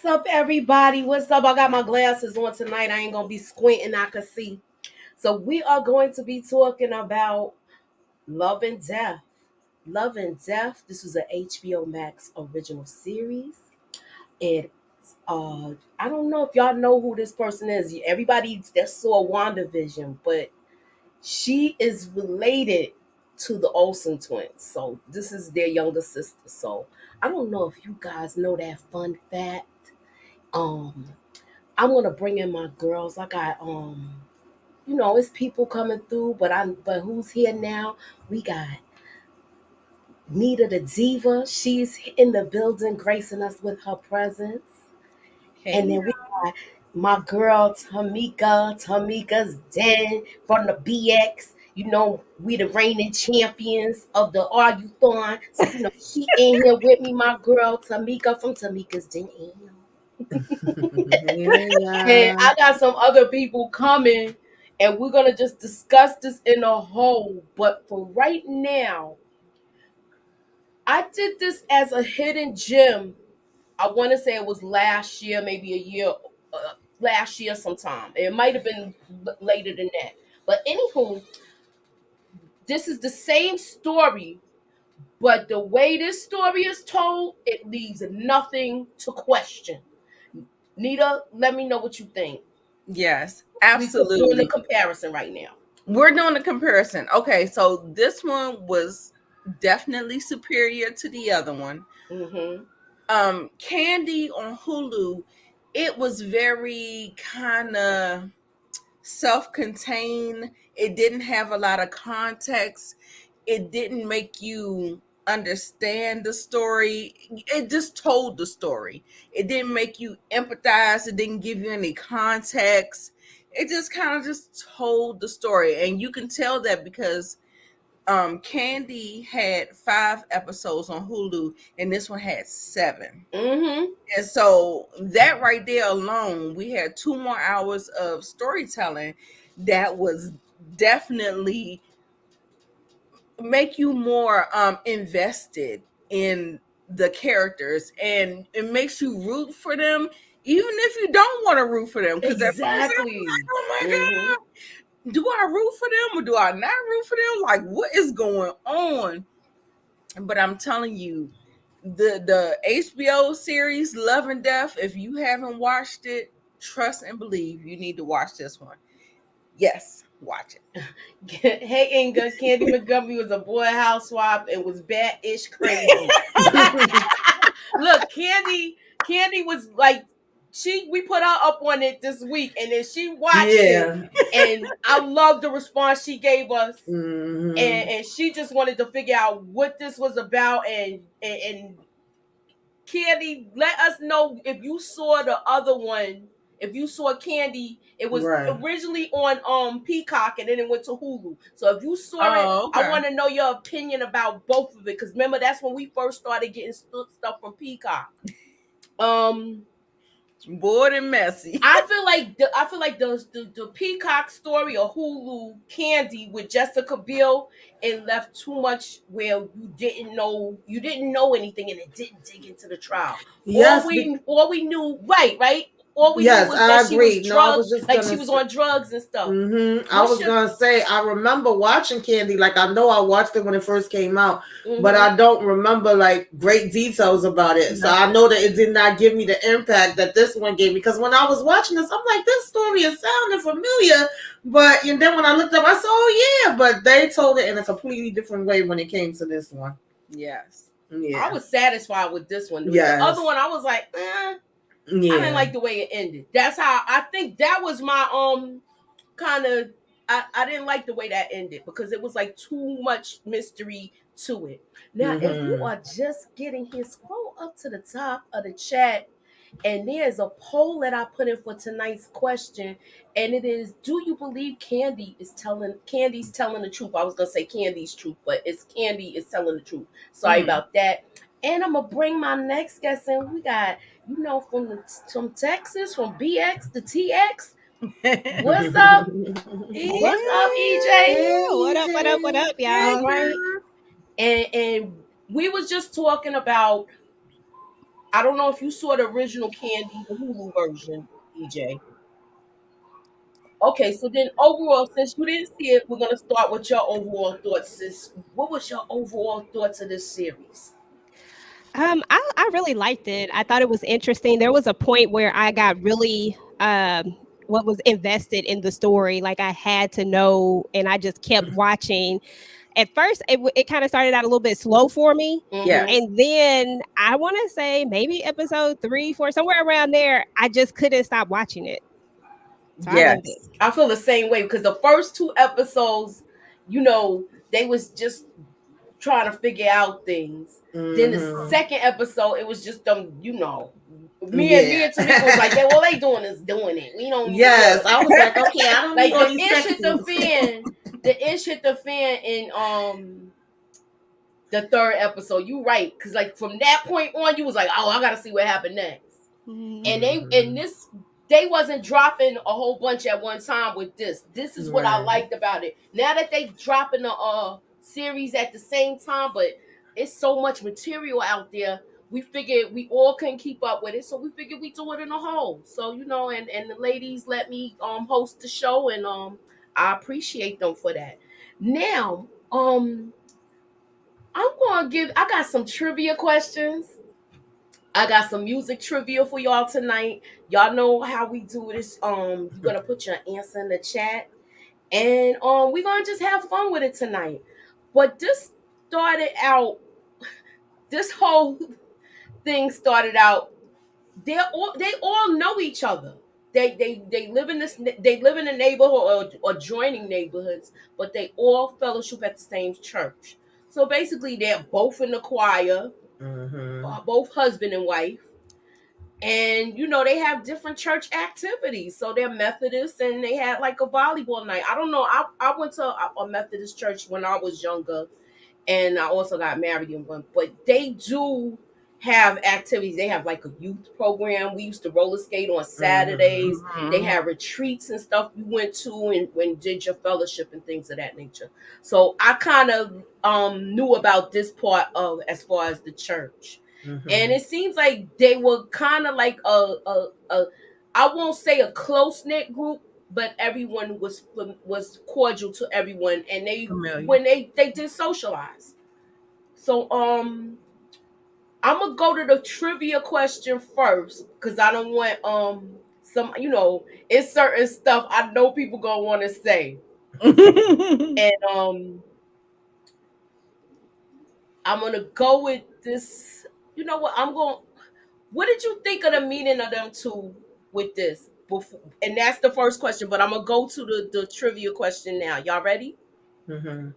up, everybody? What's up? I got my glasses on tonight. I ain't gonna be squinting. I can see. So we are going to be talking about Love and Death. Love and Death. This was an HBO Max original series. And I don't know if y'all know who this person is. Everybody that saw WandaVision, but she is related to the Olsen twins. So this is their younger sister. So I don't know if you guys know that fun fact. Um, I'm gonna bring in my girls. I got it's people coming through, but who's here now? We got Nita the Diva. She's in the building, gracing us with her presence. And Hey, then we got my girl Tamika. Tamika's Den from the BX. We the reigning champions of the Arguthon. So she in here with me, my girl Tamika from Tamika's Den. And Yeah. I got some other people coming, and we're gonna just discuss this in a whole. But for right now, I did this as a hidden gem. I want to say it was last year, maybe a year, last year sometime. It might have been later than that. But anywho, this is the same story, but the way this story is told, it leaves nothing to question. Nita, let me know what you think. yes, We're doing the absolutely. comparison right now. We're doing a comparison. Okay, so this one was definitely superior to the other one. Mm-hmm. Candy on Hulu, it was very kind of self-contained. It didn't have a lot of context. It didn't make you understand the story. It just told the story. It didn't make you empathize. It didn't give you any context. It just kind of just told the story. And you can tell that because Candy had 5 episodes on Hulu and this one had 7. Mm-hmm. And so that right there alone, we had 2 more hours of storytelling that was definitely make you more invested in the characters, and it makes you root for them even if you don't want to root for them, because at first I was like, Exactly. oh my Mm-hmm. god, do I root for them or do I not root for them? Like, what is going on? But I'm telling you, the HBO series Love and Death, if you haven't watched it, trust and believe you need to watch this one. Yes, watch it. Hey Inga, Candy Montgomery was a boy housewife and was bad-ish crazy. Look, Candy was like we put her up on it this week, and then she watched it, Yeah. and I love the response she gave us. Hmm. And she just wanted to figure out what this was about, and Candy, let us know if you saw the other one. If you saw Candy, it was Right. originally on Peacock and then it went to Hulu. So if you saw it, Oh, I okay. want to know your opinion about both of it, because remember that's when we first started getting stuff from Peacock. Um, Bored and messy. I feel like the Peacock story or Hulu Candy with Jessica Biel, it left too much where you didn't know anything, and it didn't dig into the trial. All Yes. we knew, right. All we knew Yes, was that I she was agree. No, I drugged, was just like gonna she was say. on drugs and stuff. I What's was your gonna say I remember watching Candy. Like I know I watched it when it first came out, but mm-hmm, I don't remember like great details about it. So I Nothing. know that it did not give me the impact that this one gave me. Because when I was watching this, I'm like, this story is sounding familiar. But and then when I looked up, I said, oh yeah. But they told it in a completely different way when it came to this one. Yes. I Yeah. was satisfied with this one. With the other Yes. one, I was like, I didn't Yeah. like the way it ended. That's how I think that was my kind of I didn't like the way that ended because it was like too much mystery to it. Now, if you Mm-hmm. are just getting here, scroll up to the top of the chat, and there's a poll that I put in for tonight's question, and it is: do you believe Candy's telling the truth? I was gonna say Candy's truth, but it's Candy is telling the truth. Sorry Mm-hmm. about that. And I'm gonna bring my next guest in. We got from Texas, from BX to TX. What's up? Yeah. What's up, EJ? Hey, What up? What up? What EJ. up, Hey, All y'all? right. girl. And we was just talking about I don't know if you saw the original Candy, the Hulu version, EJ. Okay, so then overall, since you didn't see it, we're gonna start with your overall thoughts. Sis, what was your overall thoughts of this series? I really liked it. I thought it was interesting. There was a point where I got really what was invested in the story. Like I had to know, and I just kept watching. At first, it kind of started out a little bit slow for me, Yeah. Mm-hmm. and then I want to say maybe episode 3, 4, somewhere around there, I just couldn't stop watching it. So I loved it. Yes. I feel the same way because the first two episodes, they was just trying to figure out things. Then the Mm-hmm. second episode, it was just them, me and Yeah. Tamika was like, all they doing is doing it. We don't even Yes, look. I was like, okay, I don't need Like all the these ish sex hit the scenes. fan. The ish hit the fan in the third episode. You right, because like from that point on, you was like, oh, I gotta see what happened next. Mhm. And Mm-hmm. they wasn't dropping a whole bunch at one time with this. This is what I Right. liked about it. Now that they dropping the series at the same time, but it's so much material out there. We figured we all couldn't keep up with it, so we figured we do it in a whole. So and the ladies let me host the show, and I appreciate them for that. Now, I got some trivia questions. I got some music trivia for y'all tonight. Y'all know how we do this. You're gonna put your answer in the chat, and we're gonna just have fun with it tonight. But started out. This whole thing started out. They all know each other. They live in this. They live in a neighborhood or joining neighborhoods, but they all fellowship at the same church. So basically, they're both in the choir, Mm-hmm. both husband and wife, and they have different church activities. So they're Methodists, and they had like a volleyball night. I don't know. I went to a Methodist church when I was younger, and I also got married in one. But they do have activities. They have like a youth program. We used to roller skate on Mm-hmm. Saturdays. They Mhm. had retreats and stuff you went to and when did your fellowship and things of that nature. So I kind of knew about this part of as far as the church. And Mm-hmm. it seems like they were kind of like a I won't say a close knit group, but everyone was cordial to everyone, and they Familiar. when they did socialize. So I'm gonna go to the trivia question first because I don't want some it's certain stuff I know people gonna want to say, and I'm gonna go with this. You know what? What did you think of the meaning of them two with this? Before, and that's the first question, but I'm gonna go to the trivia question now. Y'all ready? Mm-hmm.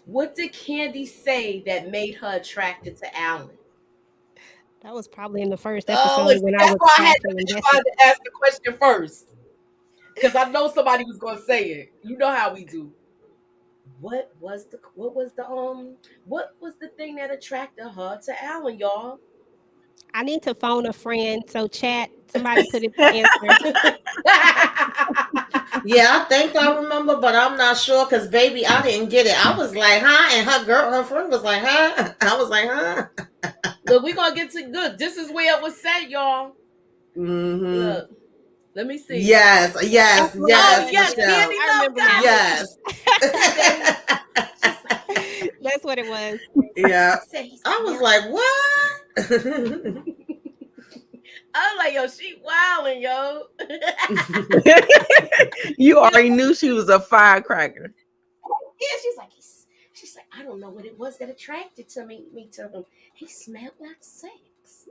What did Candy say that made her attracted to Alan? That was probably in the first Oh, episode listen, when I that's was why actually that's why I invested. had to ask the question first because I know somebody was gonna say it. You know how we do. What was the thing that attracted her to Alan, y'all? I need to phone a friend. So chat, somebody put in the answers. Yeah, I think I remember, but I'm not sure because baby, I didn't get it. I was like, huh? And her friend was like, huh? I was like, huh? Look, we gonna get to good. This is where it was said, y'all. Mm-hmm. Look, let me see. Yes, That's yes, what it Oh yes, was. yes, Yep, Michelle. Candy I Love remember got now. it. Yes. She said she said That's what it was. Yeah. she said he I was smelled like, like. what? I was like, yo, she wilding, yo. You Yeah, already knew she was a firecracker. she's like, I don't know what it was that attracted to me to him. He smelled like sex.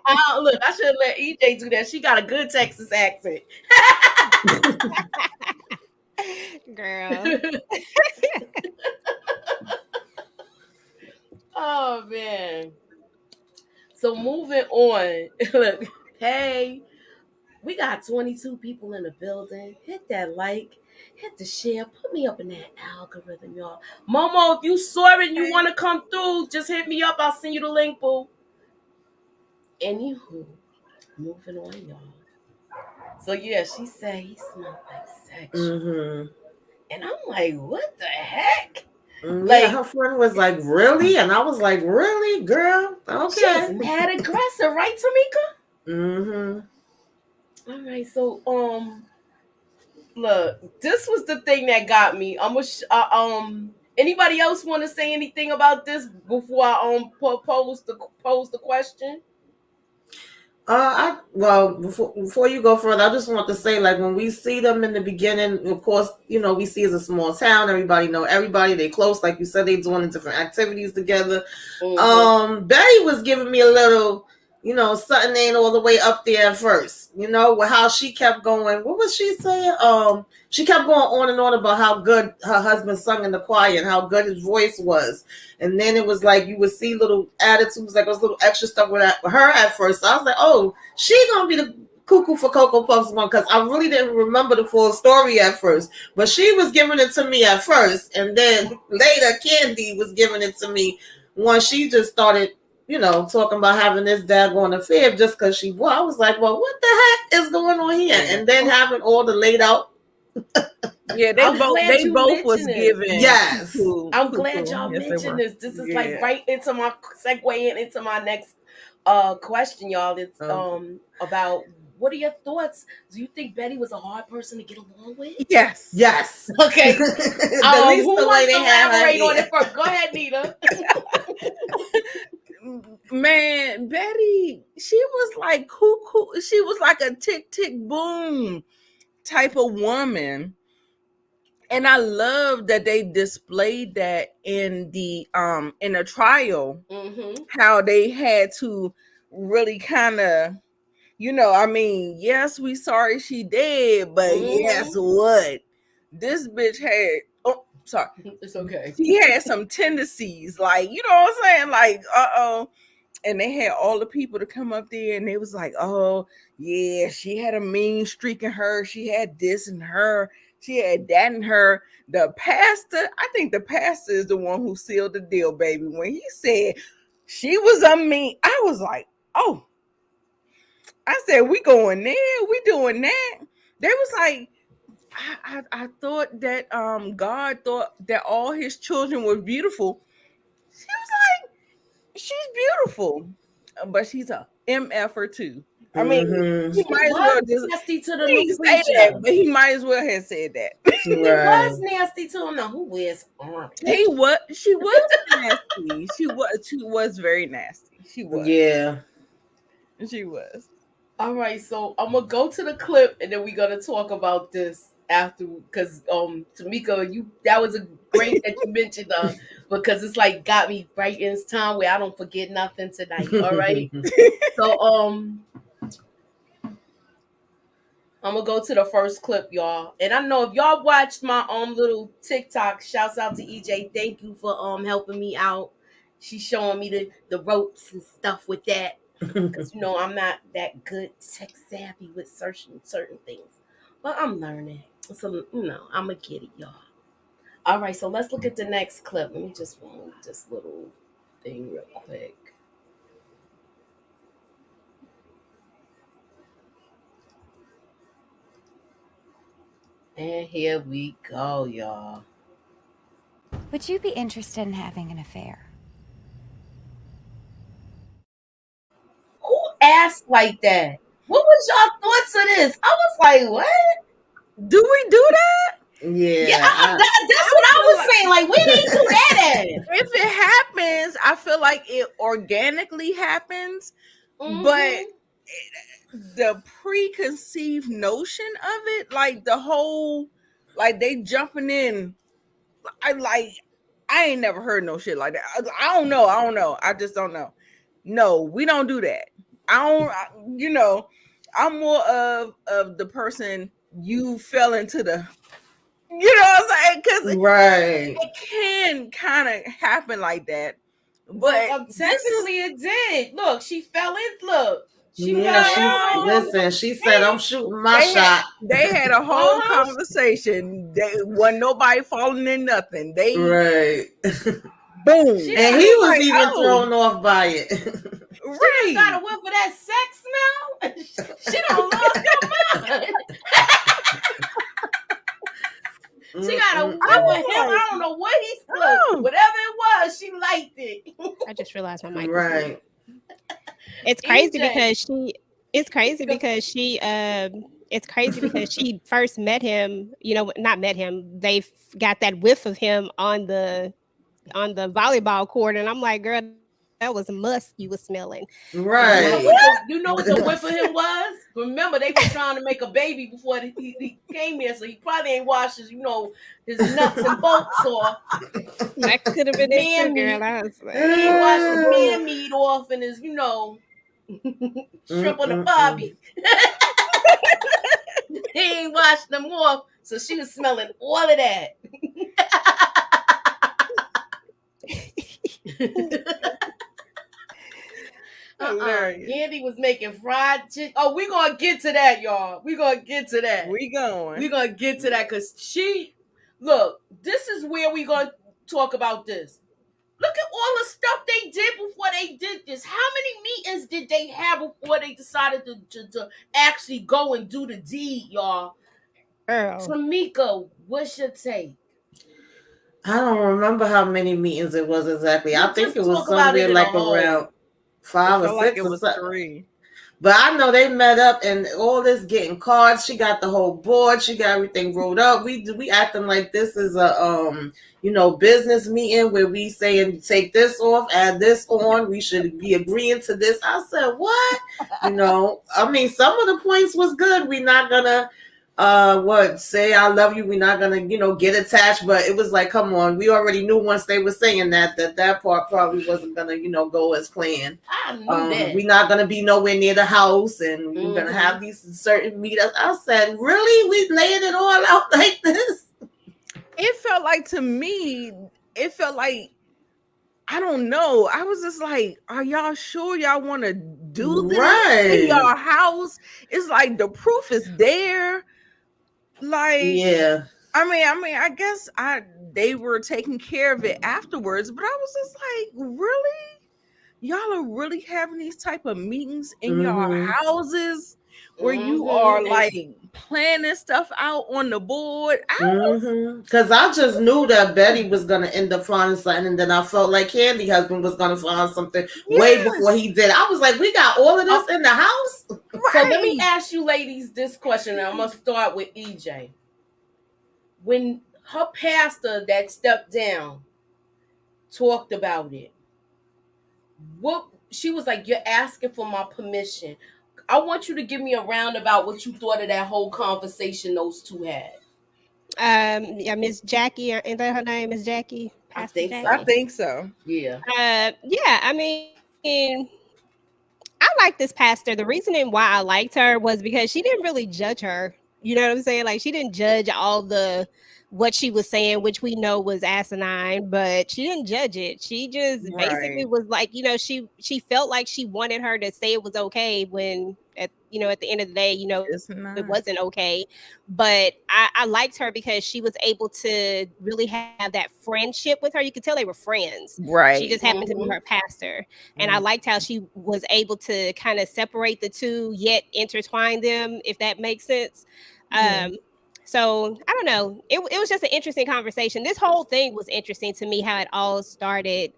Oh, look, I should have let EJ do that. She got a good Texas accent. Girl. Oh man. So moving on. Look, hey, we got 22 people in the building. Hit that like, hit the share, put me up in that algorithm, y'all. Momo, if you saw it and you want to come through, just hit me up. I'll send you the link, boo. Anywho, moving on, y'all. So yeah, she said he smelled like sex. Mm-hmm. And I'm like, what the heck? Yeah, Like her friend was like, really? And I was like, really, girl? she's Okay. mad aggressive, right, Tamika? Mm-hmm. All right, so look, this was the thing that got me. Anybody else want to say anything about this before I pose the question? Before you go further, I just want to say, like, when we see them in the beginning, of course, we see it's a small town. Everybody know everybody. They close, like you said, they doing different activities together. Betty was giving me a little, something ain't all the way up there at first. With how she kept going. What was she saying? She kept going on and on about how good her husband sung in the choir and how good his voice was. And then it was like you would see little attitudes, like those little extra stuff with her at first. So I was like, oh, she gonna be the cuckoo for Cocoa Puffs one, because I really didn't remember the full story at first. But she was giving it to me at first, and then later Candy was giving it to me when she just started, talking about having this daggone affair just because she was. I was like, well, what the heck is going on here? And then having all the laid out. Yeah, I'm glad they you both was mentioned this. given Yes. I'm glad y'all Yes, they mentioned were. this. This is like Yeah. right into my segue into my next question, y'all. It's about what are your thoughts? Do you think Betty was a hard person to get along with? Yes. Yes. Okay. At least Who the way wants they to have her elaborate on here. it first? Go ahead, Nita. Man, Betty, she was like cuckoo. She was like a tick tick boom type of woman. And I love that they displayed that in the trial, how they had to really kind of, I mean, yes, we sorry she did, but yes, what? This bitch had, oh, sorry. It's okay. She had some tendencies, like, you know what I'm saying? Like, and they had all the people to come up there, and they was like, oh, yeah, she had a mean streak in her. She had this in her. She had that in her. The pastor, I think the pastor is the one who sealed the deal, baby. When he said she was a mean, I was like, oh. I said, we going there. We doing that. They was like, I thought that God thought that all his children were beautiful. She was like, she's beautiful, but she's a MFer too. I mean, he She might as was well just, nasty to the he new didn't say that, preacher. but he might as well have said that. She was nasty to him. Now, who wears orange? She was nasty. She was very nasty. She was. Yeah. She was. All right, so I'm gonna go to the clip and then we're gonna talk about this after, because Tamika, that was a great that you mentioned because it's like got me right in this time where I don't forget nothing tonight. All right. So I'm gonna go to the first clip, y'all. And I know if y'all watched my little TikTok, shouts out to EJ. Thank you for helping me out. She's showing me the ropes and stuff with that. Because I'm not that good tech savvy with certain things. But I'm learning. So I'm gonna get it, y'all. All right, so let's look at the next clip. Let me just move this little thing real quick. And here we go, y'all. Would you be interested in having an affair? Who asked like that? What was y'all thoughts of this? I was like, what? Do we do that? Yeah, Yeah. that's what I was saying. Like, where they do that at? If it happens, I feel like it organically happens, but the preconceived notion of it, like the whole, like they jumping in, I ain't never heard no shit like that. I don't know. I just don't know. No, we don't do that. I'm more of the person you fell into the, you know what I'm saying? Because Right. it can kind of happen like that. But technically it did. Look, she fell in. Look, she Yeah, fell. she said, I'm shooting my shot. They had a whole conversation. They wasn't nobody falling in nothing. They Right. boom. And he was like, even thrown off by it. Right. She got a whiff of that sex now. She don't lost her mind. She got a whip I of was him. like, I don't know what he's look. oh, Whatever it was, she liked it. I just realized my mic was muted. Right. It's crazy EJ. because she it's crazy because she first met him, not met him. They got that whiff of him on the volleyball court, and I'm like, girl, that was musk you was smelling. And then Right. you know what the whip of him was? Remember, they was trying to make a baby before he came here, so he probably ain't washed his nuts and bolts off. that could have His been it too, man girl. meat. I was like, He ain't washed his man meat off and his shrimp on the barbie. He ain't washed them off, so she was smelling all of that. hilarious. Candy was making fried chicken. Oh, we gonna get to that, y'all. We gonna get to that. We going. We gonna get to that because this is where we gonna talk about this. Look at all the stuff they did before they did this. How many meetings did they have before they decided to actually go and do the deed, y'all? girl. Tamika, what's your take? I don't remember how many meetings it was exactly. I We think just it was talk about it somewhere in a like whole. around 5 It or felt like 6 it or was something. 3. But I know they met up and all this getting cards. She got the whole board. She got everything rolled up. We acting like this is a business meeting where we saying take this off, add this on. We should be agreeing to this. I said what? I mean, some of the points was good. We not gonna say I love you. We're not gonna get attached. But it was like, come on. We already knew once they were saying that part probably wasn't gonna go as planned. I knew that. We're not gonna be nowhere near the house, and we're gonna Mhm. have these certain meetups. I said, really? We laying it all out like this? It felt like to me, it felt like I don't know. I was just like, are y'all sure y'all want to do this in Right. your house? It's like the proof is there. Like, Yeah. I guess they were taking care of it afterwards, but I was just like, really? Y'all are really having these type of meetings in your Mm-hmm. houses where you are Mhm. like planning stuff out on the board. Because I just knew that Betty was gonna end up finding something, and then I felt like Candy husband was gonna find something way before Yes, he did. I was like, we got all of this in the house. So let me right. ask you ladies this question, and I'm gonna start with EJ. When her pastor that stepped down talked about it, what she was like, you're asking for my permission. I want you to give me a roundabout what you thought of that whole conversation those two had. Yeah, Miss Jackie, is that her name? Miss Jackie, I Pastor think I Jackie. so. think so. Yeah. Yeah, I mean, I like this pastor. The reasoning why I liked her was because she didn't really judge her. You know what I'm saying? Like she didn't judge all the what she was saying, which we know was asinine, but she didn't judge it. She just basically Right. was like, she felt like she wanted her to say it was okay when at the end of the day, It's it not. wasn't okay. But I liked her because she was able to really have that friendship with her. You could tell they were friends. She just Right. happened to be her Mm-hmm. pastor. And I Mm, liked how she was able to kind of separate the two, yet intertwine them, if that makes sense. yeah. Um, so I don't know. It was just an interesting conversation. This whole thing was interesting to me how it all started.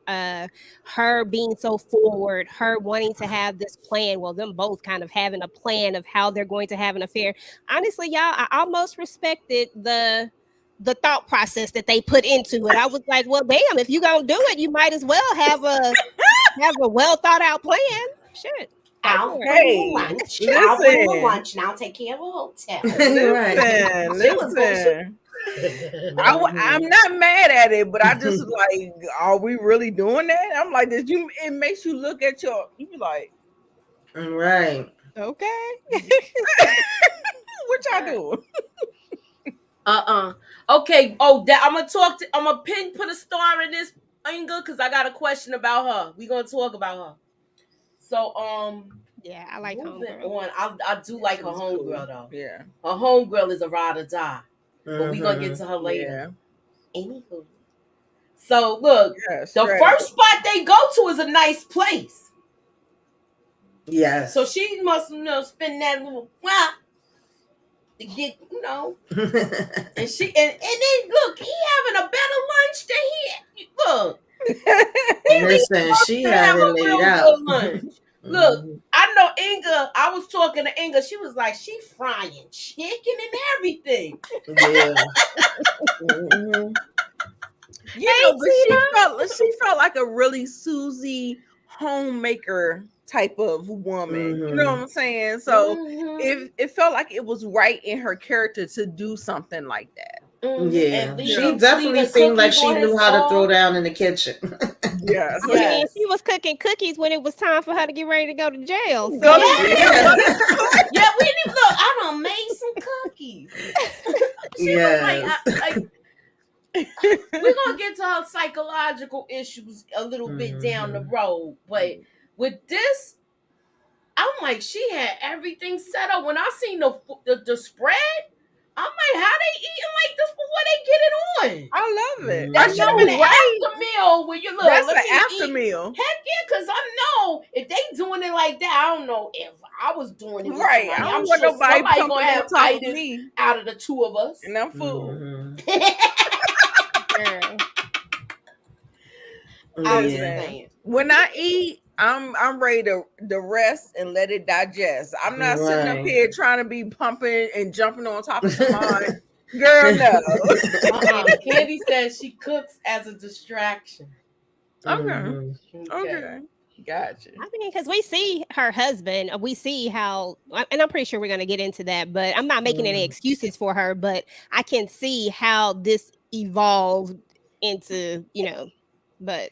Her being so forward, her wanting to have this plan. Well, them both kind of having a plan of how they're going to have an affair. Honestly, y'all, I almost respected the thought process that they put into it. I was like, well, damn, if you gonna do it, you might as well have a well thought out plan. Shit, go I'll for it. bring you Hey, lunch. I'll bring you listen, lunch, and I'll take care of a hotel. Right. She was going. listen. I'm Mhm. not mad at it, but I just like, are we really doing that? I'm like, did you? It makes you look at you be like, Right. Okay. what y'all doing? Okay. Oh, that I'm gonna talk to. I'm gonna put a star in this angle because I got a question about her. We gonna talk about her. So Yeah, I like moving homegirl. on. I do Yeah, like she her was cool. homegirl though. Yeah, Her homegirl is a ride or die, but we gonna get Mm-hmm. to her later. yeah, Anywho, so look, yeah. the first Strategy. spot they go to is a nice place. So Yes. she must spend that little. Well, to get, and then look, he having a better lunch than look. He leave Listen, us she to had have it a laid real out. good lunch. Look, I know Inga. I was talking to Inga. She was like, she frying chicken and everything. Yeah. Mm-hmm. But she felt like a really Susie homemaker type of woman. You know what I'm saying? So it felt like it was right in her character to do something like that. Yeah, And she definitely seemed like she knew how to throw down in the kitchen. Yes. I mean, she was cooking cookies when it was time for her to get ready to go to jail. So yeah, we didn't look. I done made some cookies. She was like, we're gonna get to her psychological issues a little bit down the road, but with this, I'm like, she had everything set up. When I seen the spread, I'm like, how they eating like this before they get it on? I love it. That should have been an after meal where you look. That's an after meal. Heck yeah, because I know if they doing it like that, I don't know if I was doing it with right. somebody. I don't I'm want sure nobody somebody gonna have on top itis of me. out of the two of us. And I'm full. I'm just saying. When I eat, I'm ready to rest and let it digest. I'm not sitting up here trying to be pumping and jumping on top of somebody. Girl, no. Candy says she cooks as a distraction. Okay. Gotcha. I mean, because we see her husband, we see how, and I'm pretty sure we're going to get into that, but I'm not making any excuses for her, but I can see how this evolved into, but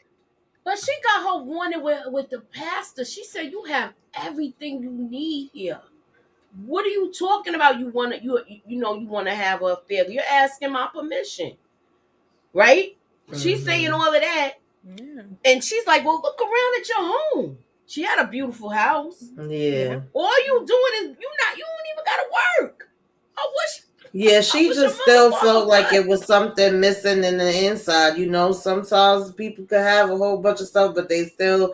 she got her wanted with the pastor. She said, you have everything you need here. What are you talking about? You want to have a affair. You're asking my permission. Right? She's saying all of that. Yeah. And she's like, well, look around at your home. She had a beautiful house. Yeah. All you doing is you don't even gotta work. I wish. Yeah, she just still felt like it was something missing in the inside. Sometimes people could have a whole bunch of stuff, but they still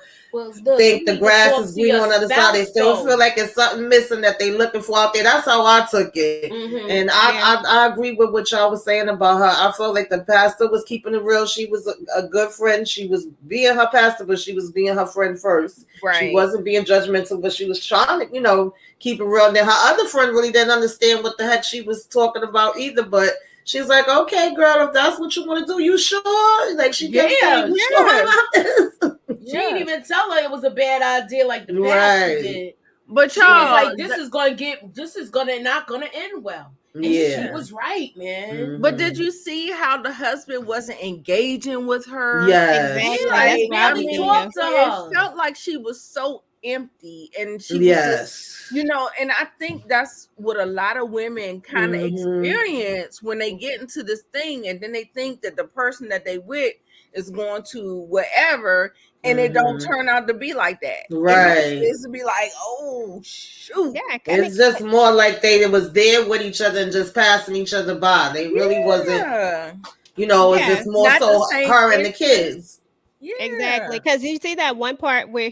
think the grass is green on the other side. They still feel like it's something missing that they looking for out there. That's how I took it. And I agree with what y'all was saying about her. I felt like the pastor was keeping it real. She was a good friend. She was being her pastor, but she was being her friend first. Right. She wasn't being judgmental, but she was trying to, keep it real. And then her other friend really didn't understand what the heck she was talking about either, but she's like, okay, girl, if that's what you want to do, you sure? Like, she kept saying, you sure about this? She didn't even tell her it was a bad idea like the pastor did. But y'all, she was like, this is not gonna end well. And she was right, man. But did you see how the husband wasn't engaging with her? Yes. Exactly. He talked to her. It felt like she was so empty, and she was just, and I think that's what a lot of women kind of experience when they get into this thing, and then they think that the person that they with is going to whatever, and it don't turn out to be like that. Right. It's to be like, oh shoot. Yeah, it's just more like they was there with each other and just passing each other by. They really wasn't, it's just more not so her and the kids. Yeah. Exactly, because you see that one part where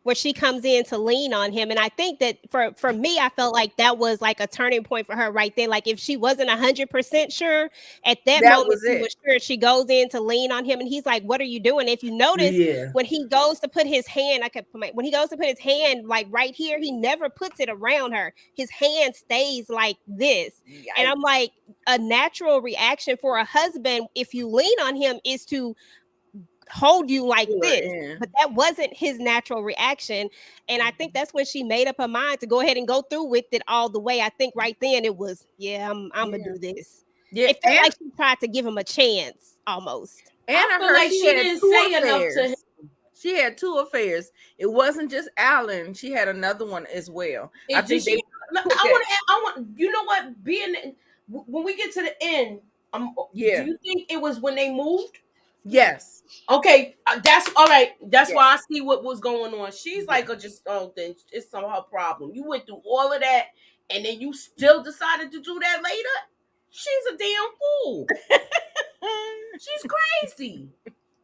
where she comes in to lean on him, and I think that for me, I felt like that was like a turning point for her right there. Like if she wasn't 100% sure at that moment, she was sure. She goes in to lean on him, and he's like, "What are you doing?" If you notice, when he goes to put his hand, when he goes to put his hand like right here, he never puts it around her. His hand stays like this, and I'm like, a natural reaction for a husband if you lean on him is to hold you like this, but that wasn't his natural reaction, and I think that's when she made up her mind to go ahead and go through with it all the way. I think right then it was, I'm gonna do this. It felt like she tried to give him a chance almost, and I feel like she didn't say enough to him. She had 2 affairs. It wasn't just Alan. She had another one as well. I want. You know what? When we get to the end, do you think it was when they moved? Yes. Okay, that's all right. That's why I see what was going on. She's like, then it's some her problem. You went through all of that, and then you still decided to do that later. She's a damn fool. She's crazy.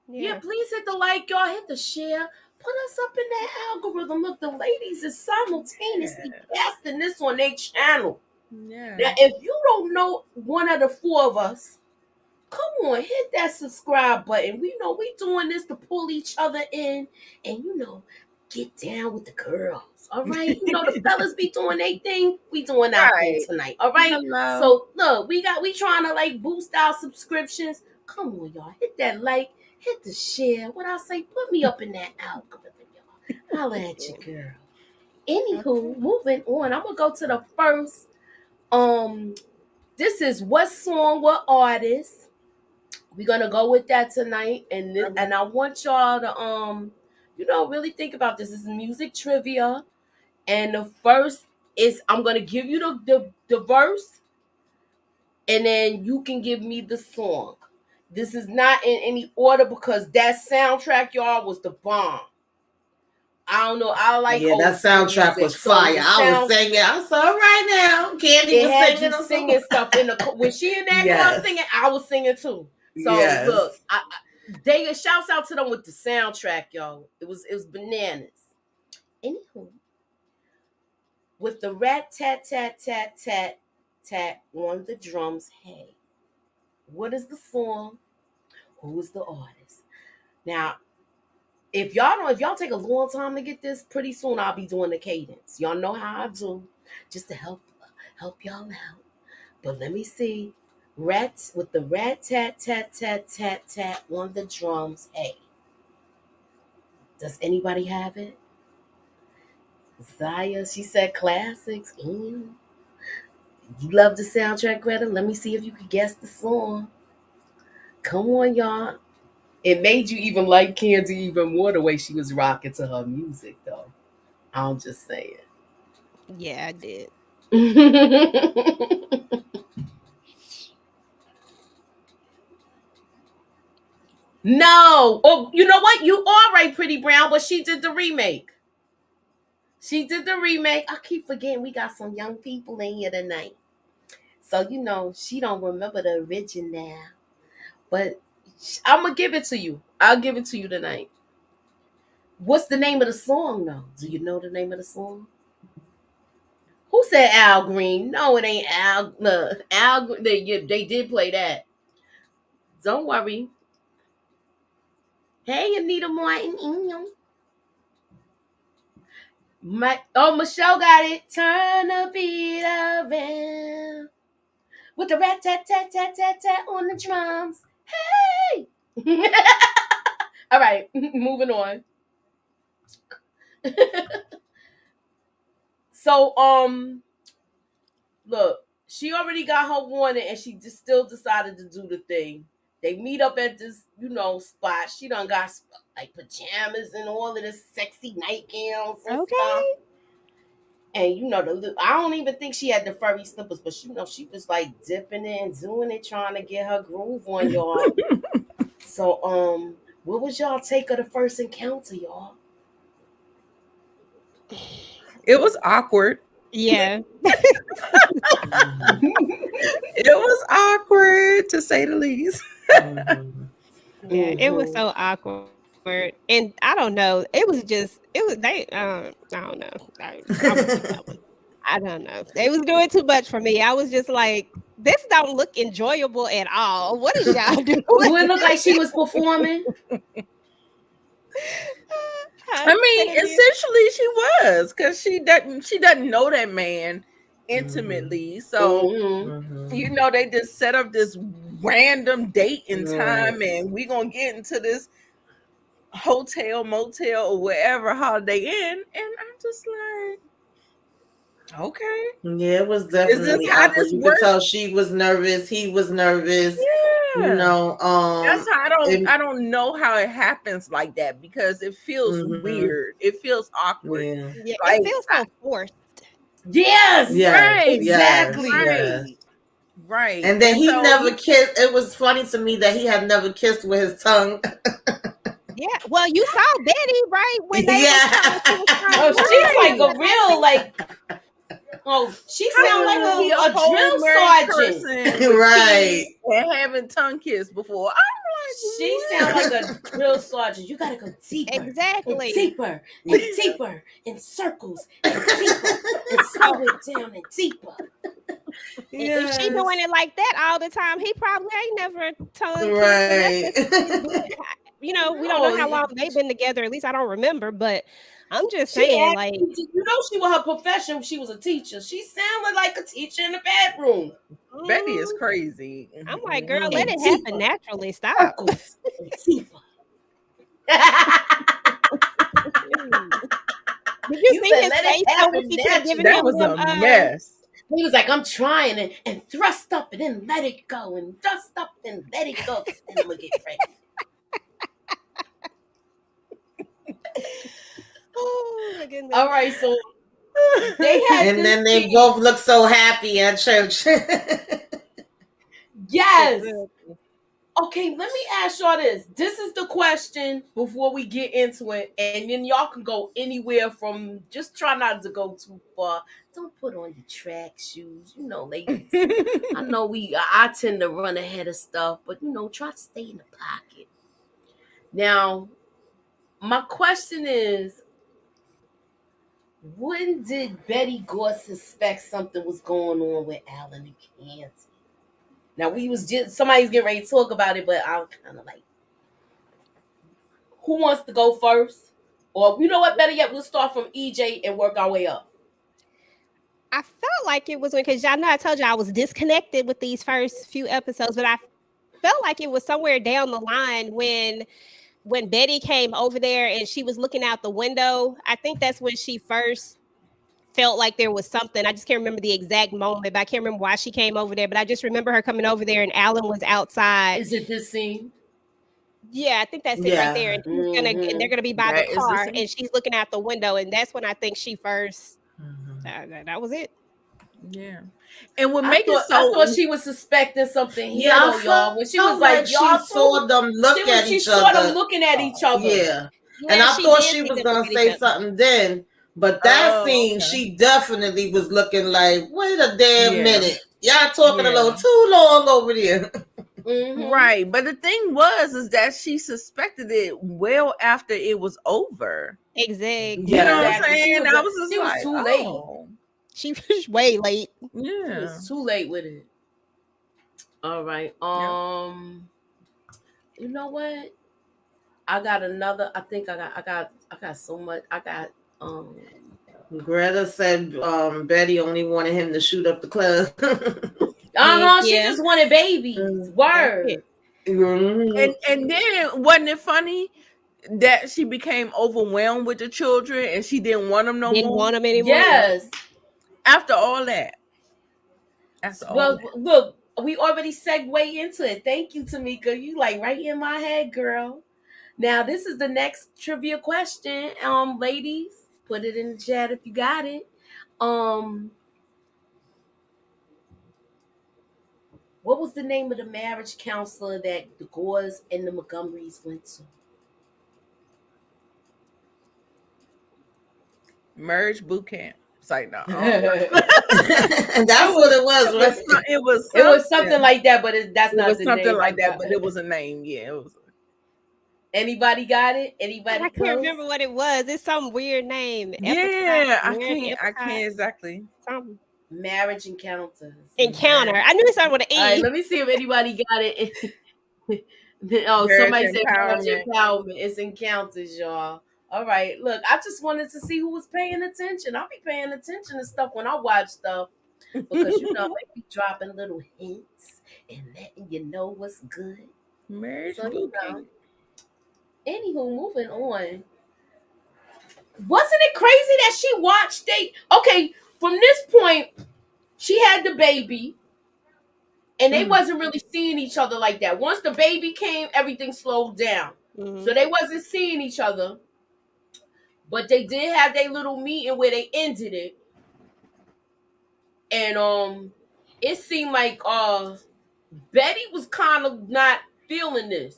Yeah, please hit the like, y'all. Hit the share. Put us up in that algorithm. Look, the ladies is simultaneously casting this on their channel. Yeah. Now, if you don't know one of the four of us, come on, hit that subscribe button. We know we doing this to pull each other in and, get down with the girls. All right. The fellas be doing their thing. We doing our thing Right. tonight. All right. Hello. So look, we trying to like boost our subscriptions. Come on, y'all. Hit that like, hit the share. What I say, put me up in that algorithm, y'all. Holla at you, girl. Anywho, moving on. I'm gonna go to the first. This is what song, what artist. We're gonna go with that tonight, and I want y'all to really think about this. This is music trivia, and the first is I'm gonna give you the verse, and then you can give me the song. This is not in any order because that soundtrack, y'all, was the bomb. I don't know. I like Yeah, old that school soundtrack music, was so fire. the I was sound singing. I saw right now. Candy it was had singing you or singing something. stuff in the when she in that car Yes. singing, I was singing too. So Yes. look, they shouts out to them with the soundtrack, y'all. It was bananas. Anywho, with the rat tat tat tat tat tat on the drums, hey, what is the song? Who is the artist? Now, if y'all take a long time to get this, pretty soon I'll be doing the cadence. Y'all know how I do, just to help y'all out. But let me see. Rats with the rat tat tat tat tat tat on the drums. Hey, does anybody have it? Zaya, she said classics. You love the soundtrack, Greta. Let me see if you could guess the song. Come on, y'all. It made you even like Candy even more the way she was rocking to her music, though. I'm just saying. Yeah, I did. No. Oh, you know what? You are right, Pretty Brown, but she did the remake. She did the remake. I keep forgetting we got some young people in here tonight. So, she don't remember the original. But I'm going to give it to you. I'll give it to you tonight. What's the name of the song, though? Do you know the name of the song? Who said Al Green? No, it ain't Al. Al. They did play that. Don't worry. Hey, Anita Martin. Michelle got it. Turn the beat around with the rat tat tat tat tat tat on the drums. Hey. All right, moving on. So, look, she already got her warning, and she just still decided to do the thing. They meet up at this, spot. She done got like pajamas and all of this sexy nightgowns and stuff. Okay. And I don't even think she had the furry slippers, but she was like dipping in, doing it, trying to get her groove on, y'all. So, what was y'all take of the first encounter, y'all? It was awkward. Yeah. It was awkward to say the least. Yeah, it was Mm-hmm. so awkward, and I don't know. I don't know. I wouldn't do that one. I don't know. They was doing too much for me. I was just like, this don't look enjoyable at all. What is y'all doing? Do it look like she was performing? I Huh? Say mean, that again. essentially she was, because she doesn't know that man intimately. So Mm-hmm. they just set up this random date and Right. time, and we gonna get into this hotel, motel, or wherever Holiday Inn, and I'm just like, okay, Yeah, it was is this definitely how awkward. this You could tell works? she was nervous. He was nervous. You Yeah. know, That's how I and, don't know how it happens like that, because it feels mhm, weird. It feels awkward. yeah, Yeah, it Like, feels so forced. Yes, yes, right, yes, exactly. yes. right, right. And then And he so never kissed. It was funny to me that he had never kissed with his tongue. Yeah. Well, you saw Betty, right? When they was trying she was trying to Oh, she's like right. a what real happened? like. Oh, she sound How like you gonna be a a whole drill married sergeant. person with Right. kids and having tongue kiss before? She sound like a drill sergeant. You gotta go deeper and Exactly. deeper and deeper in circles and deeper and slow it down and deeper. If she doing it like that all the time, he probably ain't never telling kids to mess Right. with him. We don't know No, how long they've been together. At least I don't remember. But I'm just she saying, asked like, me she was her profession. She was a teacher. She sounded like a teacher in the bedroom. Betty mm, is crazy. I'm like, girl, let And it happen deeper naturally. Stop. circles and deeper. Did you You see said his let it face though when happen she kept giving That naturally. him was them? a mess. He was like, I'm trying and thrust up and then let it go and thrust up and let it go. Then I'm gonna get pregnant. Oh my goodness. All right, so they had And this then they scene. both look so happy at church. Yes. Okay, let me ask y'all this. This is the question before we get into it, and then y'all can go anywhere from. Just try not to go too far. Don't put on your track shoes. You know, ladies. I know I tend to run ahead of stuff, but try to stay in the pocket. Now, my question is, when did Betty Gore suspect something was going on with Alan and Canty? Now somebody's getting ready to talk about it, but I'm kind of like, who wants to go first? Or you know what? Better yet, we'll start from EJ and work our way up. I felt like it was because y'all know I told you I was disconnected with these first few episodes, but I felt like it was somewhere down the line when Betty came over there and she was looking out the window. I think that's when she first felt like there was something. I just can't remember the exact moment, but I can't remember why she came over there. But I just remember her coming over there and Alan was outside. Is it this scene? Yeah, I think that's it right there. Yeah. And they're Mm-hmm. gonna be by the That is the car, scene. and she's looking out the window, and that's when I think she first. That was it. Yeah. And what I make it thought I thought so she was suspecting something Yeah, here I though, y'all. When she was felt like, like she y'all saw through, them look at she each saw them other. looking at each other. Yeah. And Yeah, I she thought did she see was them look going at to each say other. something then. But that oh, scene, okay. she definitely was looking like, wait a damn Yeah. minute. Y'all talking a little Yeah. too long over there. Mm-hmm. Right. But the thing is that she suspected it well after it was over. You know Exactly. what I'm Exactly. saying? I was just She was like, too late. oh, She was way late. She yeah. was too late with it. All right. Yep. You know what? I got another. I think I got so much. I got Greta said Betty only wanted him to shoot up the club. She Yeah, just wanted babies. that's it. Word. Mhm. And then wasn't it funny that she became overwhelmed with the children and she didn't want them no Didn't more want them anymore. Yep. Yes. after all that? After all Well, that. look, we already segue into it. Thank you, Tamika. You like right in my head, girl. Now, this is the next trivia question. Ladies, put it in the chat if you got it. Um, what was the name of the marriage counselor that the Gores and the Montgomerys went to? Marriage boot camp. It's like, no, it And that's what it was, right? was was something something. like that, but that's It not was the something name I like that, got. but it was a name. Yeah, it was. Anybody got it? I Anybody can't close? remember what it was. It's some weird name. Epitaph, Yeah, weird I epitaph, can't exactly. something. Marriage encounters. Encounter. I knew it started with an All right, E. let me see if anybody got it. Oh, Marriage somebody said marriage empowerment. empowerment. It's encounters, y'all. All right, look, I just wanted to see who was paying attention. I'll be paying attention to stuff when I watch stuff because they be dropping little hints and letting you know what's good. Marriage So boot camp. anywho, moving on. Wasn't it crazy that she watched it? Okay, from this point, she had the baby, and they wasn't really seeing each other like that. Once the baby came, everything slowed down. Mm-hmm. So they wasn't seeing each other, but they did have their little meeting where they ended it, and it seemed like Betty was kind of not feeling this.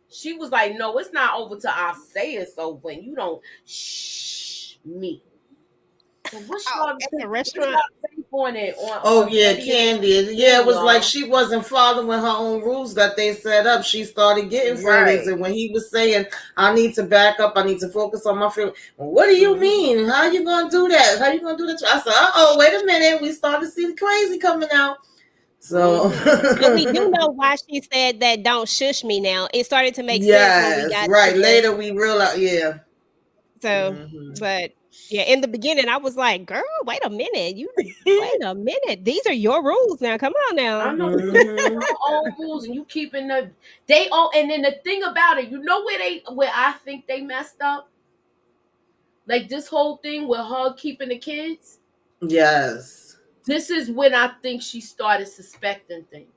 She was like, "No, it's not over till I say it's over, and you don't shh me." So what's Oh, y'all at the what's restaurant. y'all take on it Oh on yeah, Betty and Candy. Yeah, it King, was like y'all? she wasn't following her own rules that they set up. She started getting feelings, Right. and when he was saying, "I need to back up. I need to focus on my feelings," well, what do you Mm-hmm. mean? How you gonna do that? How you gonna do that? I said, "Uh oh, wait a minute. We started to see the crazy coming out." So, Mm-hmm. But we do know why she said that don't shush me now. It started to make sense when we yes, got to right. the Later we realized, yeah. so Hmm. but yeah, in the beginning I was like, girl, wait a minute. Wait a minute. These are your rules now. Come on I now. know you keep Hmm. your own rules and you keeping they own, and then the thing about it, you know where I think they messed up? Like this whole thing with her keeping the kids. Yes. This is when I think she started suspecting things.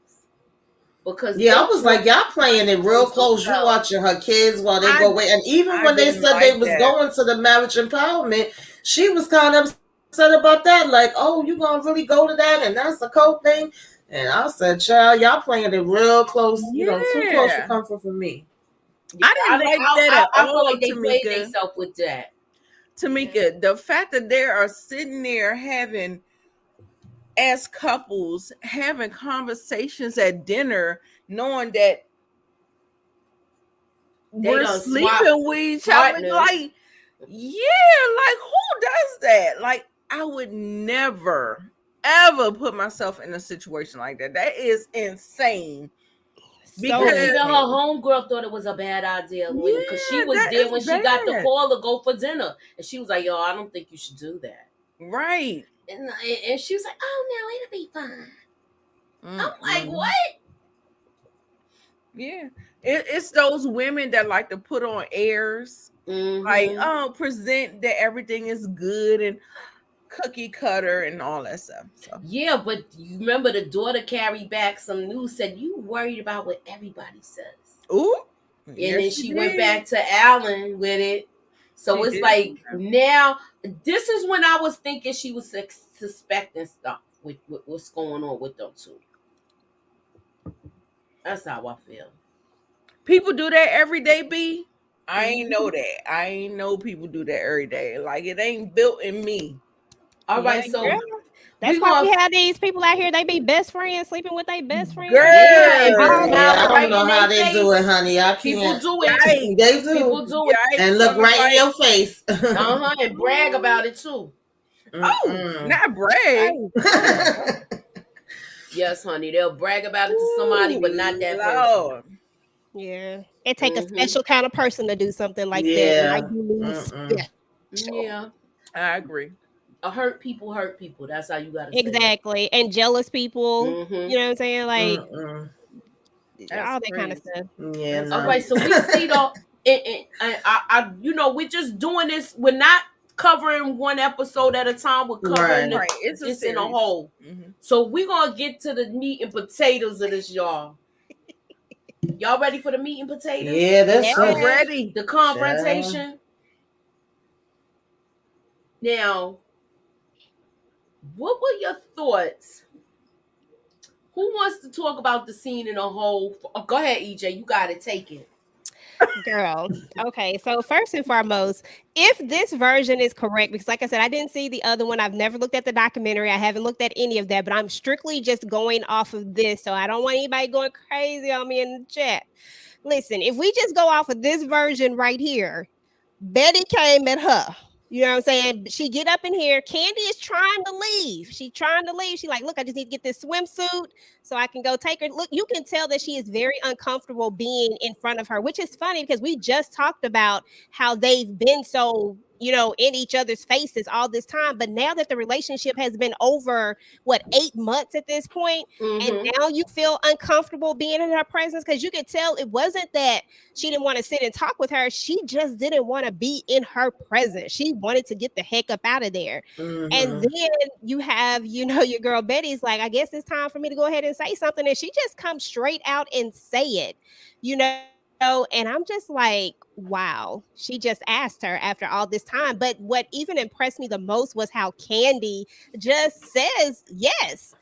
Because Yeah, I they was told like, y'all playing it real so close. You well. watching her kids while they I go away. And even I when they didn't said they like was that. going to the marriage empowerment, she was kind of upset about that. Like, oh, you gonna really go to that? And that's a cult thing. And I said, child, y'all playing it real close, too close for Yeah. comfort for me. Yeah, I didn't like that at I feel all, like they played Tamika. themselves with that. Yeah. Tamika, the fact that they are sitting there having, as couples, having conversations at dinner, knowing that They we're done swap sleeping with each other, partners. like, yeah, like who does that? Like, I would never ever put myself in a situation like that. That is insane. So But even Because her insane. homegirl thought it was a bad idea because she yeah, was that there is when she got the bad. call to go for dinner, and she was like, "Yo, I don't think you should do that." Right. And she was like, "Oh no, it'll be fine." I'm like, Mm-mm. "What?" Yeah. It's those women that like to put on airs, like, Mm-hmm. oh, present that everything is good and cookie cutter and all that stuff. So, Yeah, but you remember the daughter carried back some news, said you worried about what everybody says. ooh, And yes, then she she went did. back to Alan with it. So She it's did. like now, this is when I was thinking she was suspecting stuff with what's going on with them two. That's how I feel. People do that every day, B. I ain't Mhm. know that. I ain't know people do that every day. Like, it ain't built in me. All Yeah, right, girl. so That's we why gonna we have these people out here. They be best friends, sleeping with their best friends. yeah, and be Girl, Yeah, I smiling don't right know in how their they do it, face. honey. I People can't. do it. yikes, They do. People do it. And yikes. look I'm right in like, your face. Uh-huh. And brag about it too. oh, Mm-mm. not brag. Right. Yes, honey. They'll brag about it to somebody, but not Ooh, that person. Lord. Yeah. It take a Mm-hmm. special kind of person to do something like that. Like Yeah. you need Mm-mm. special. Yeah. I agree. Hurt people. That's how you gotta say it. Exactly. And jealous people. Mm-hmm. You know what I'm saying? Like Mm-mm. That's all that kind of crazy. stuff. Yeah, That's All no. right, so crazy. we see the we're just doing this. We're not covering one episode at a time. We're covering Right. the Right. It's a this in a series. whole. Hmm. So we're gonna get to the meat and potatoes of this, y'all. Y'all ready for the meat and potatoes? Yeah, Yeah. that's I'm so. ready. The Child. confrontation. Now, what were your thoughts? Who wants to talk about the scene in a whole? Oh, go ahead, EJ. You got to take it. Girl. Okay. So first and foremost, if this version is correct, because like I said, I didn't see the other one. I've never looked at the documentary. I haven't looked at any of that, but I'm strictly just going off of this. So I don't want anybody going crazy on me in the chat. Listen, if we just go off of this version right here, Betty came at her. You know what I'm saying? She get up in here. Candy is trying to leave. She trying to leave. She like, look, I just need to get this swimsuit so I can go take her. Look, you can tell that she is very uncomfortable being in front of her, which is funny because we just talked about how they've been so, in each other's faces all this time. But now that the relationship has been over, what, 8 months at this point, and Mm-hmm. now you feel uncomfortable being in her presence because you could tell it wasn't that she didn't want to sit and talk with her. She just didn't want to be in her presence. She wanted to get the heck up out of there. And Mm-hmm. then you have, your girl Betty's like, I guess it's time for me to go ahead and say something. And she just comes straight out and say it, and I'm just like, wow. She just asked her after all this time. But what even impressed me the most was how Candy just says yes.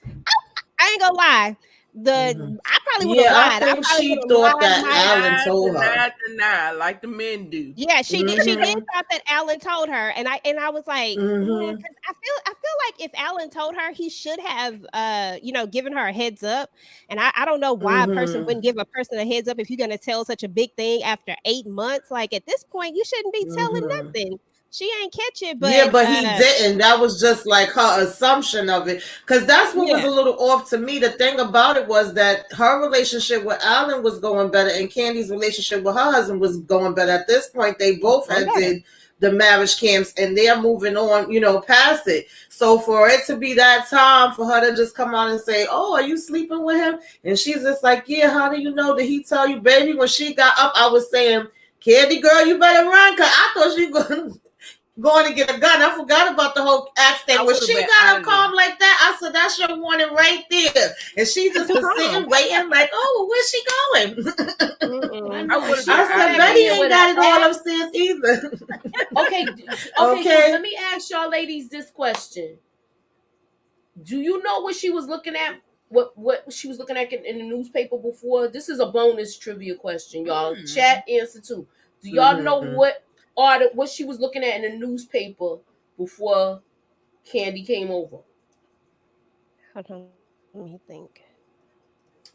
I ain't gonna lie. I probably would have Yeah, I lied. I think probably would she have thought lied that my Alan Deny, told her. deny, deny, like the men do. Yeah, she did. She did Mm-hmm. thought that Alan told her, and I was like, yeah, Mm-hmm. because I feel like if Alan told her, he should have given her a heads up. And I don't know why a person Mm-hmm. wouldn't give a person a heads up if you're gonna tell such a big thing after 8 months. Like at this point, you shouldn't be telling Mm-hmm. nothing. She ain't catch it, Yeah, but but he didn't. That was just like her assumption of it. Because that's what was yeah, a little off to me. The thing about it was that her relationship with Alan was going better, and Candy's relationship with her husband was going better. At this point, they both going had better. did the marriage camps, and they're moving on, past it. So for it to be that time for her to just come out and say, "Oh, are you sleeping with him?" And she's just like, "Yeah, how do you know? Did he tell you, baby?" When she got up, I was saying, "Candy girl, you better run," because I thought she was going to get a gun. I forgot about the whole axe I thing. When would have she been got out up of there. calm like that, I said, "That's your warning right there." And she just was Calm. sitting, waiting, like, "Oh, where's she going?" I Mm-mm. I know would have she been I was out said, of back "Betty in there. there ain't with got an to go axe. upstairs either." Okay, okay. So Okay. let me ask y'all ladies this question: do you know what she was looking at? What she was looking at in the newspaper before? This is a bonus trivia question, y'all. Mm. Chat answer too. Do y'all know Mm-hmm. what she was looking at in the newspaper before Candy came over? Hold on, let me think.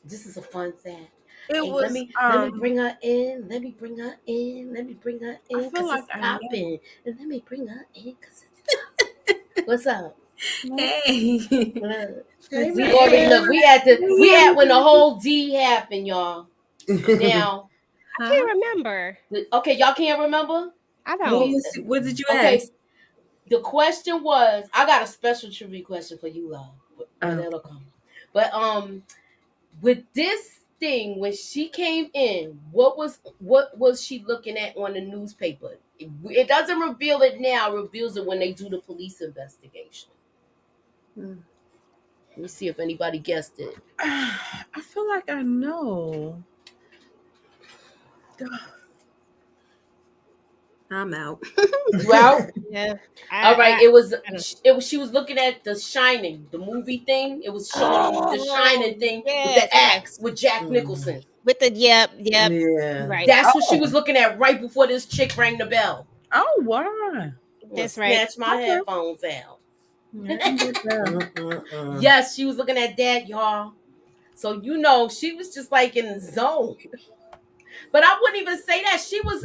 This is a fun fact. It Hey, was let me bring her in. Let me bring her in. Let me bring her I in feel because like it's I know. popping. And let me bring her in because it's popping. What's up? Hey. What? Hey, We already man. look. We at when the whole D happened, y'all. Now, I Huh? can't remember. okay, y'all can't remember. I don't. What did you Okay, ask? the question was, I got a special trivia question for you, love, but Oh. it'll come. But with this thing, when she came in, what was she looking at on the newspaper? It doesn't reveal it now. It reveals it when they do the police investigation. Hmm. Let me see if anybody guessed it. I feel like I know. I'm out. You out? Yeah, All right. I, It was. I don't. It was. She was looking at The Shining, the movie thing. It was showing them the Oh Shining thing with yes, the okay. axe with Jack Mm. Nicholson. With the yep, you're Yeah. right. That's what she Oh. was looking at right before this chick rang the bell. Oh wow. I'm gonna That's right. snatch my Okay. headphones out. Yeah, I can get that. Mm-mm-mm. Yes, she was looking at that, y'all. So she was just like in the zone. But I wouldn't even say that.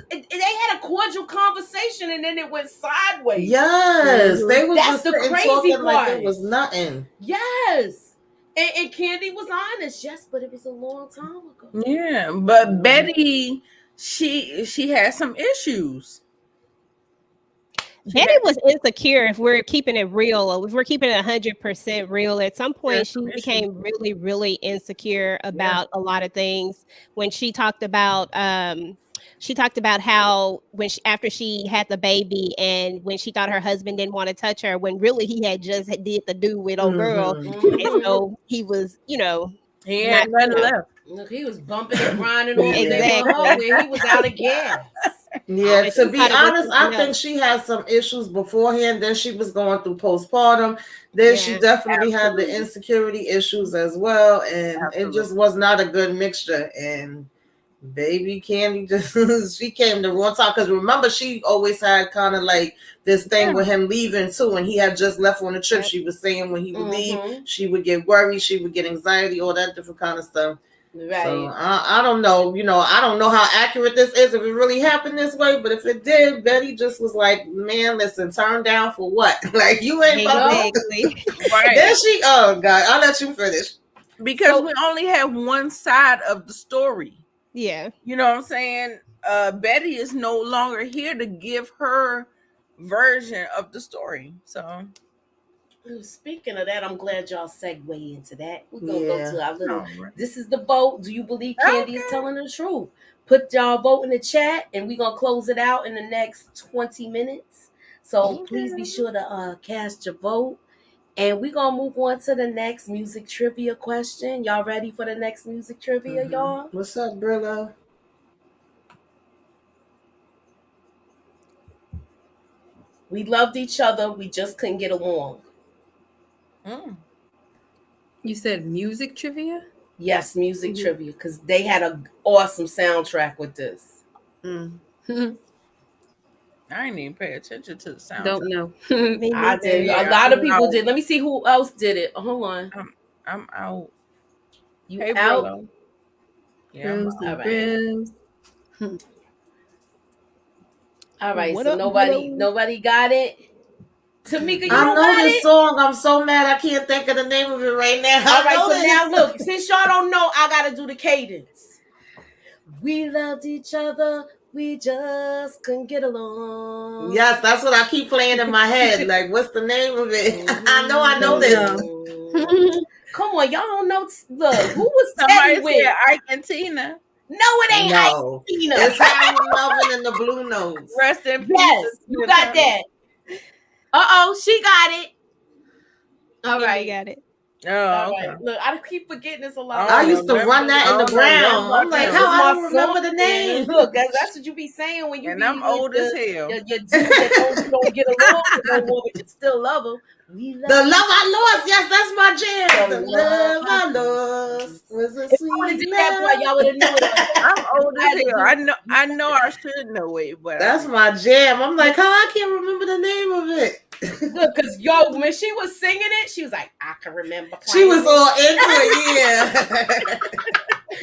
They had a cordial conversation and then it went sideways. Yes, Mhm. they was That's just the sitting crazy talking like it part. was nothing. Yes. And Candy was honest, yes, but it was a long time ago. Yeah, but Mhm. Betty, she had some issues. She Betty had was insecure. If we're keeping it real, or if we're keeping it 100% real, at some she had point some she issues. became really, really insecure Yeah. about a lot of things. When she talked about how after she had the baby and when she thought her husband didn't want to touch her, when really he had just did the do with old girl, Mhm. and Mm-hmm. so he was, He had not, nothing left. Look, he was bumping and grinding over there Yeah. with her exactly. where he was out of gas. Yeah, And to she be thought it was honest, I something think else. she had some issues beforehand. Then she was going through postpartum. Then she Yeah. definitely had the Absolutely. insecurity issues as well. And it just Absolutely. was not a good mixture. And baby Candy just she came the wrong time. Because remember, she always had kind of like this thing Yeah. with him leaving too. And he had just left on the trip. Yep. She was saying when he would leave, Mm-hmm. she would get worried, she would get anxiety, all that different kind of stuff. So Right. I don't know, I don't know how accurate this is, if it really happened this way, but if it did, Betty just was like, "Man, listen, turn down for what? Like you ain't about to." Yup. Exactly. Then Right. she, oh God, I'll let you finish. Because So we only have one side of the story. Yeah. You know what I'm saying? Betty is no longer here to give her version of the story. So speaking of that, I'm glad y'all segue into that. We're gonna go Yeah. to our little. all right. This is the vote. Do you believe Candy is Okay. telling the truth? Put y'all vote in the chat, and we're gonna close it out in the next 20 minutes. So please be Okay. sure to cast your vote. And we're gonna move on to the next music trivia question. Y'all ready for the next music trivia, y'all? What's up, Brillo? We loved each other, we just couldn't get along. Mm. You said music trivia? Yes, music Mhm. trivia, because they had an awesome soundtrack with this. Mm. I didn't even pay attention to the soundtrack. Don't know. Me I neither. did. A Yeah, lot of I'm people out. did. Let me see who else did it. Hold on. I'm out. You Hey, out? Brillo. Yeah, I'm out. Rosie All right. Rose. All right. What So up, nobody bro? nobody got it. Tamika, you I don't know got this it? song. I'm so mad I can't think of the name of it right now. All I right, know so now this. look, since y'all don't know, I gotta do the cadence. We loved each other, we just couldn't get along. Yes, that's what I keep playing in my head. Like, what's the name of it? I know Don't this. know. Come on, y'all don't know. Look, who was Teddy Somebody with? said Ike and Tina. No, it ain't No. Tina. It's Harry Melvin and the Blue Notes. Rest in peace. Yes, you got that. She got it. All Kimmy right. got it. Oh, All okay. right. Look, I keep forgetting this a lot. I I don't know used to nothing. run that I in the don't know nothing ground. I'm about like, This them. how is I my don't song. remember the And name. look, that's what you be saying when you And be I'm with old as hell. your dude that you don't get along with no more, but you still love him. We The love Love I Lost. Yes, that's my jam. the The love. Love I Lost was a If I would have sweet did that part, love. y'all would have knew it. I'm old I as had to hell. do. I know I should know it, but I That's didn't. my jam. I'm like, how I can't remember the name of it. Look, cause yo, when she was singing it, she was like, I can remember She playing was it. all into it, yeah.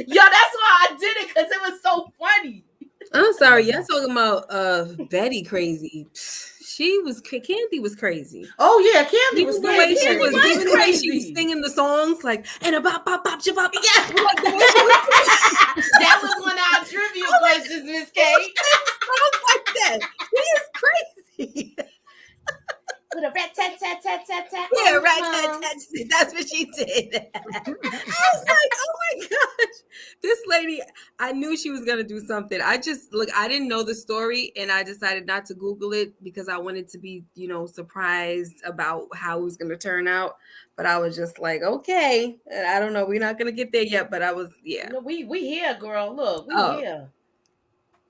Yo, that's why I did it, cause it was so funny. I'm sorry, y'all talking about Betty crazy. She was Candy was crazy. Oh yeah, Candy was Even the Yeah, way crazy. she Candy was, was even the way she was crazy. singing the songs, like and a bop bop bop bop. Yeah. Like the way she was That was one of our trivia questions, Miss Kate. songs like that. She is crazy. With a rat tat tat tat tat tat. Yeah, right. That's what she did. I was like, oh my gosh, this lady. I knew she was gonna do something. I didn't know the story, and I decided not to Google it because I wanted to be, surprised about how it was gonna turn out. But I was just like, okay, I don't know. We're not gonna get there yet, but I was, yeah. No, we here, girl. Look, we Oh, here.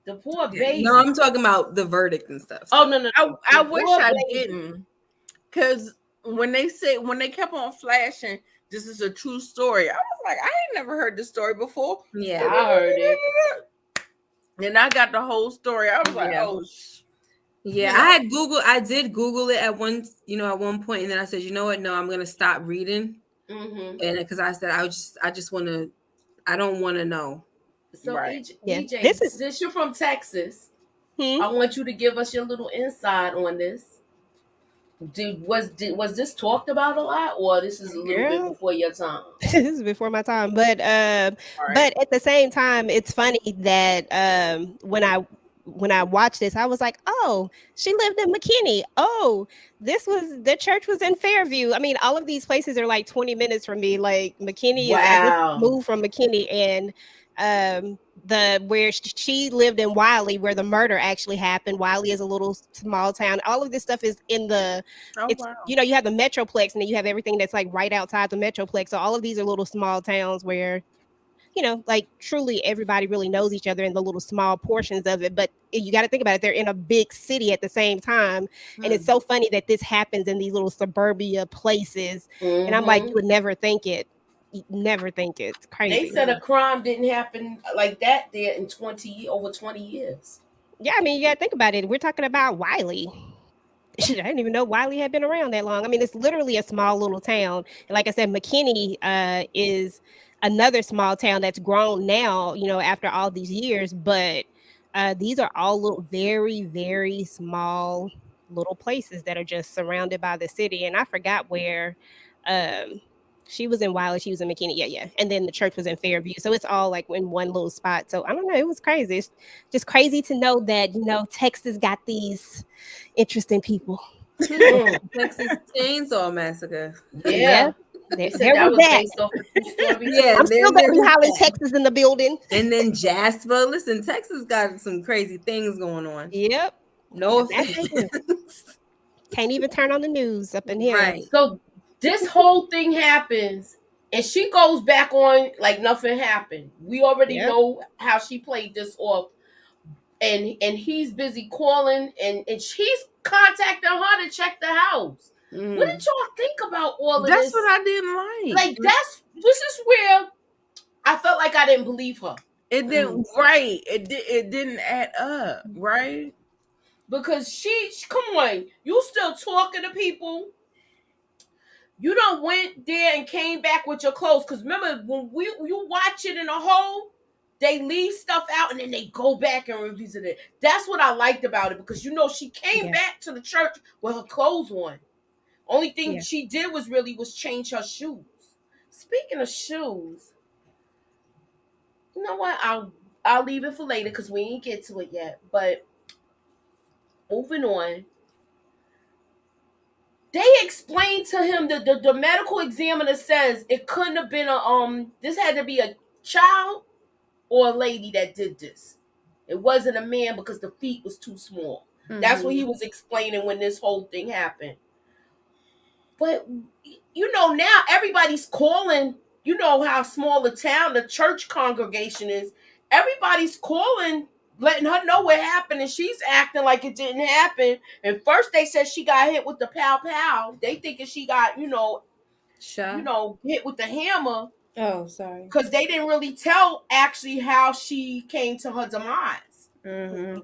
The poor yeah. baby. No, I'm talking about the verdict and stuff. Oh So. no. I The wish poor I baby. didn't. Cause when they kept on flashing, this is a true story. I was like, I ain't never heard this story before. Yeah. I heard it. And I got the whole story. I was like, Yeah. oh, Yeah, I did Google it at one point, and then I said, you know what? No, I'm gonna stop reading, Mm-hmm. and because I said I just want to, I don't want to know. So Right. Yeah, EJ, this is- since you're from Texas, Hmm? I want you to give us your little insight on this. Was this talked about a lot, or this is a little bit Girl. before your time? This is before my time, but right. but at the same time, it's funny that when I watched this, I was like, oh, she lived in McKinney. Oh, the church was in Fairview. I mean, all of these places are like 20 minutes from me. Like McKinney is, I just Wow. moved from McKinney, and where she lived in Wiley, where the murder actually happened. Wiley is a little small town. All of this stuff is in the Oh, it's wow. you have the Metroplex, and then you have everything that's like right outside the Metroplex. So all of these are little small towns where like truly everybody really knows each other in the little small portions of it. But you got to think about it, they're in a big city at the same time. And it's so funny that this happens in these little suburbia places. And I'm like, you would never think it. You'd never think it. It's They crazy. said a crime didn't happen like that there in over 20 years. Yeah, I mean, you got to think about it. We're talking about Wiley. I didn't even know Wiley had been around that long. I mean, it's literally a small little town. And like I said, McKinney is another small town that's grown now, after all these years. But these are all little, very, very small little places that are just surrounded by the city. And I forgot where she was in Wiley, she was in McKinney. Yeah. And then the church was in Fairview. So it's all like in one little spot. So I don't know. It was crazy. It's just crazy to know that, Texas got these interesting people. Texas Chainsaw Massacre. Yeah. There, They said there that was was that. based off a true story. Yeah, I'm still there gonna be was hollering that. Texas in the building. And then Jasper. Listen, Texas got some crazy things going on. Yep. No That they do. offense. Can't even turn on the news up in here. Right. So this whole thing happens, and she goes back on like nothing happened. We already Yep. know how she played this off, and he's busy calling, and she's contacting her to check the house. What did y'all think about all of That's this? what I didn't like. Like this is where I felt like I didn't believe her. It didn't right. It didn't add up, right? Because come on, you still talking to people. You done went there and came back with your clothes. Because remember, when you watch it in a whole, they leave stuff out and then they go back and revisit it. That's what I liked about it, because she came back to the church with her clothes on. Only thing she did was change her shoes. Speaking of shoes, you know what? I'll leave it for later because we ain't get to it yet. But moving on. They explained to him that the medical examiner says it couldn't have been this had to be a child or a lady that did this. It wasn't a man because the feet was too small. That's what he was explaining when this whole thing happened. But now everybody's calling, how small the town, the church congregation is. Everybody's calling, letting her know what happened, and she's acting like it didn't happen. And first they said she got hit with the pow pow. They thinking she got, Shot. hit with the hammer. Oh, sorry. Because they didn't really tell actually how she came to her demise. Mm-hmm.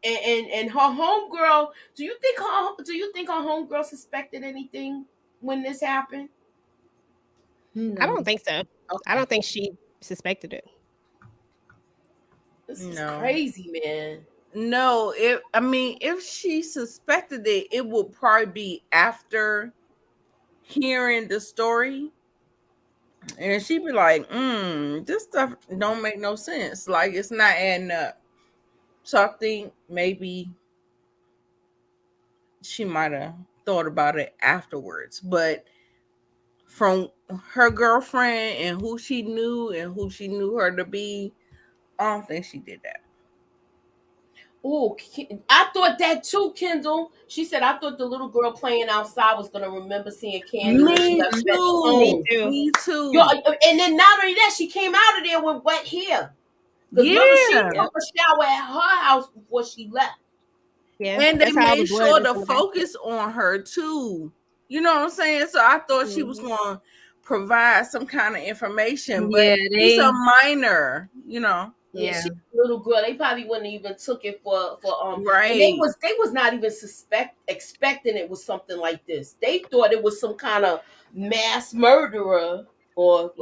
And her homegirl, do you think her homegirl suspected anything when this happened? No. I don't think so. Okay. I don't think she suspected it. This is crazy, man. No, if she suspected it, it would probably be after hearing the story. And she'd be like, this stuff don't make no sense. Like, it's not adding up. So I think maybe she might have thought about it afterwards. But from her girlfriend and who she knew her to be, I don't think she did that. Oh, I thought that too, Kendall. She said, I thought the little girl playing outside was going to remember seeing Candy when she got back home. Me too. And then not only that, she came out of there with wet hair. Because remember, she took a shower at her house before she left. Yeah, and they made sure to focus on her too. You know what I'm saying? So I thought she was going to provide some kind of information, but she's a minor, Yeah, she's a little girl. They probably wouldn't even took it for right. And they was not even expecting it was something like this. They thought it was some kind of mass murderer or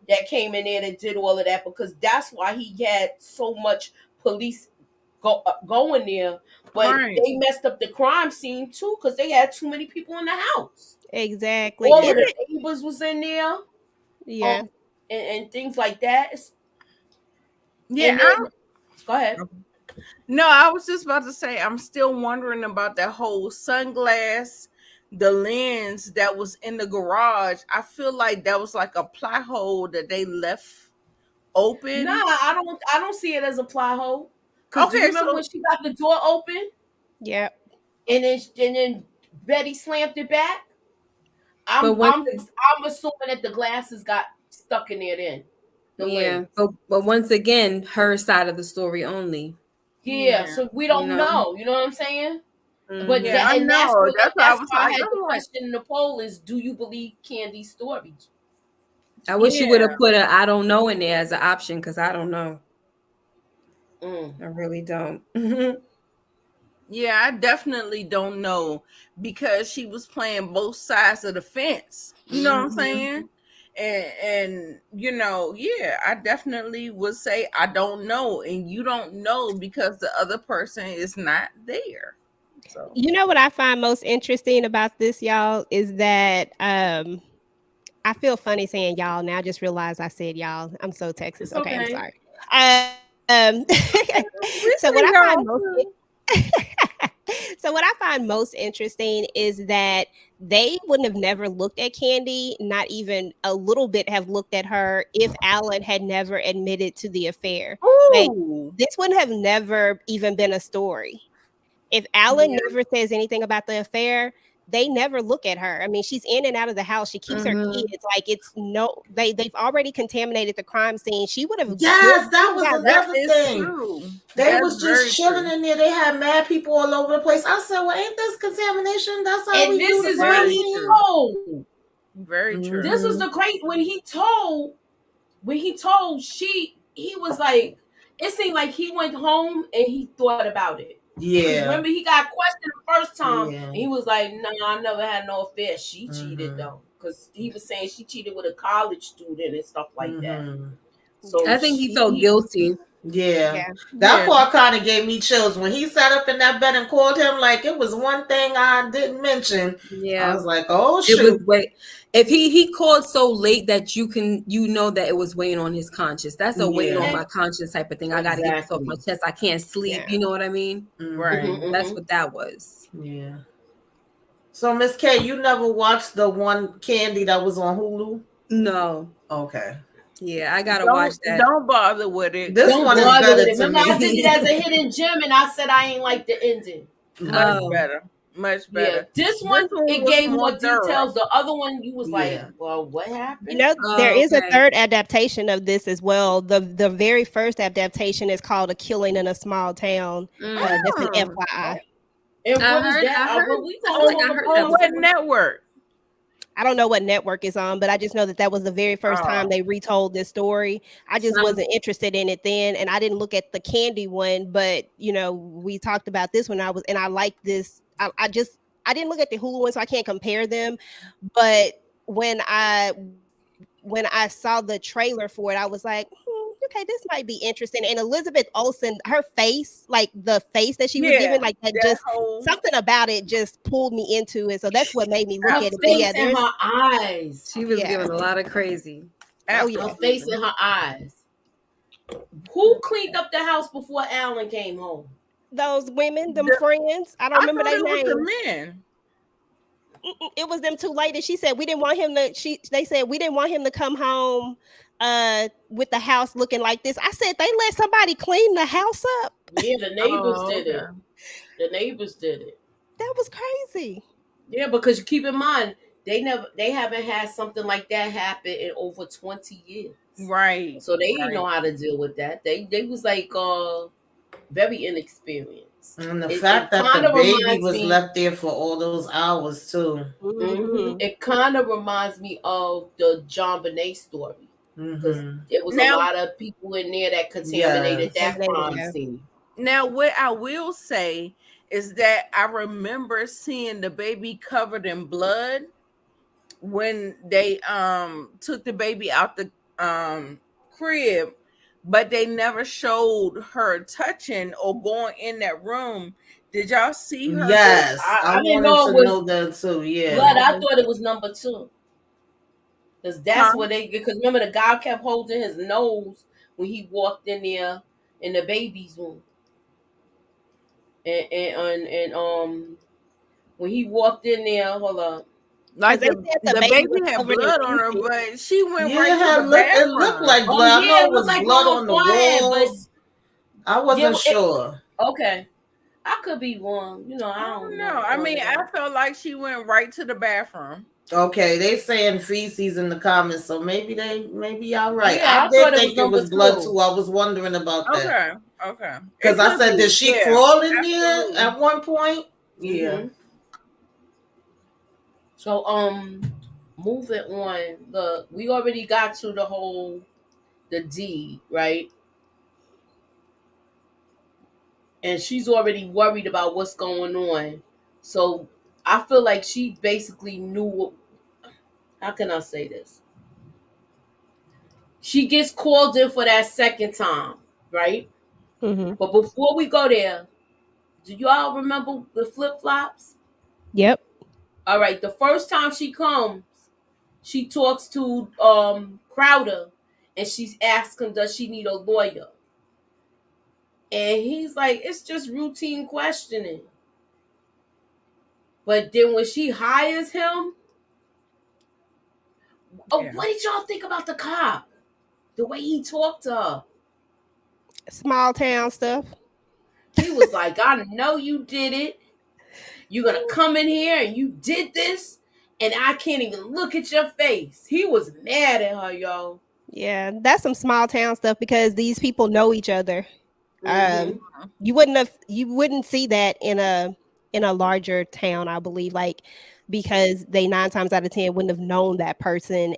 that came in there and did all of that, because that's why he had so much police going there. But they messed up the crime scene too, because they had too many people in the house. Exactly. All of the neighbors was in there. Yeah. And things like that. Yeah. Go ahead. No, I was just about to say, I'm still wondering about that whole sunglass, the lens that was in the garage. I feel like that was like a plot hole that they left open. Nah, I don't see it as a plot hole. Because do you remember when she got the door open? Yeah. And then Betty slammed it back. I'm assuming that the glasses got stuck in there then. Lens. But once again, her side of the story only. Yeah, so we don't know. You know what I'm saying? Mm-hmm. But that's why I had the question in the poll is, do you believe Candy's story? I wish you would have put a I don't know in there as an option, because I don't know. I really don't. Yeah, I definitely don't know, because she was playing both sides of the fence. You know what I'm saying? And I definitely would say I don't know, and you don't know because the other person is not there. So you know what I find most interesting about this, y'all, is that I feel funny saying y'all. Now I just realized I said y'all. I'm so Texas. Okay, I'm sorry. So what I find most interesting is that they wouldn't have never looked at Candy, not even a little bit have looked at her, if Alan had never admitted to the affair. Like, this wouldn't have never even been a story. If Alan never says anything about the affair, they never look at her. I mean, she's in and out of the house. She keeps her kids. Like, they've already contaminated the crime scene. She would have. Yes, that was another thing. They was just chilling in there. They had mad people all over the place. I said, well, ain't this contamination? That's how we do the crime scene. Very true. This was the great when he told when he told he was like, it seemed like he went home and he thought about it. Because remember, Yeah. he got questioned the first time, Yeah. and he was like, "No, I never had no affair. She cheated Mhm. though, because he was saying she cheated with a college student and stuff like that." Mhm. So I think he felt guilty. Yeah. Yeah. That Yeah. part kind of gave me chills when he sat up in that bed and called him. Like it was one thing I didn't mention. I Yeah. was like, oh It was shoot. wait. If he called so late that you know that it was weighing on his conscience. That's a weighing on Yeah. my conscience type of thing. I got to get this off my exactly. chest. I can't sleep. Yeah. You know what I mean? Right. Mhm. That's what that was. Yeah. So Miss K, you never watched the one Candy that was on Hulu? No. Okay. Yeah, I gotta watch Don't that. don't bother with it. This Don't one is bother with better it. to Remember, I did me. it as a hidden gem, and I said I ain't like the ending. Much Mhm. Oh, better. Much Yeah, better. this This one one it was gave more more thorough. details. The other one, you was like, Yeah. "Well, what You happened?" know, there oh, is a okay. third adaptation of this as well. The very first adaptation is called A Killing in a Small Town. Mm. Just an Mm. FYI. And I what is heard. that? I heard. When we I gonna feel like talk I heard On that about? what before. network? I don't know what network it's on, but I just know that that was the very first time Oh, they retold this story. I just Sounds. wasn't interested in it then, and I didn't look at the Candy one. But we talked about this when and I like this. I didn't look at the Hulu one, so I can't compare them. But when I when I saw the trailer for it, I was like, okay, this might be interesting. And Elizabeth Olsen, her face, like the face that she was yeah. given, like that, That just whole something about it just pulled me into it. So that's what made me look Her at it. But face yeah, and there's her eyes. She was yeah. giving a lot of crazy. Oh Her yeah. face absolutely. and her eyes. Who cleaned up the house before Alan came home? Those women, them The, friends, I don't I remember thought their it was names. the men. It was them two ladies. She said we didn't want him to. They said we didn't want him to come home with the house looking like this. I said they let somebody clean the house up. Yeah, the neighbors Oh, did it. okay. The neighbors did it. That was crazy. Yeah, because you keep in mind they haven't had something like that happen in over 20 years. Right. So they didn't know Right. how to deal with that. They was like very inexperienced. And the It fact that the kind of baby reminds was me. left there for all those hours too. Hmm. It kind of reminds me of the John Bonet story because Mhm. there was a Now, lot of people in there that contaminated Yes. that Contaminated, crime yeah. scene. now, what I will say is that I remember seeing the baby covered in blood when they took the baby out the crib, but they never showed her touching or going in that room. Did y'all see her go? Yes. I I didn't wanted know it to was know that too. blood. Yeah. I Yeah. thought it was number two because that's Huh? what they. Because remember, the guy kept holding his nose when he walked in there in the baby's room, and when he walked in there, hold up. Because Like they said the the baby was baby had covered in blood on her, feces. but she went Yeah, right to the it looked bathroom. like Oh blood. I yeah, know it it looked was like blood on her on the forehead, but walls. I yeah, wasn't sure. okay. I could be wrong. I I don't don't know. know I all mean, of I that. felt like she went right to the bathroom. Okay, they saying feces in the comments, so maybe y'all right. Yeah, I I did thought it was think it number was blood two. too. I was wondering about that. Okay, okay. It Because I could said, did be. she Yeah, crawl in there absolutely. at one point? Yeah. hmm So moving on. Look, we already got to the deed, right? And she's already worried about what's going on. So I feel like she basically knew how can I say this? She gets called in for that second time, right? Hmm. But before we go there, do y'all remember the flip flops? Yep. All right, the first time she comes, she talks to Crowder and she's asking does she need a lawyer? And he's like, it's just routine questioning. But then when she hires him, oh, Yeah. what did y'all think about the cop? The way he talked to her. Small town stuff. He was like, I know you did it. You're going to come in here and you did this. And I can't even look at your face. He was mad at her, y'all. Yeah, that's some small town stuff because these people know each other. Mm-hmm. You wouldn't see that in a larger town, I believe, like because they 9 times out of 10 wouldn't have known that person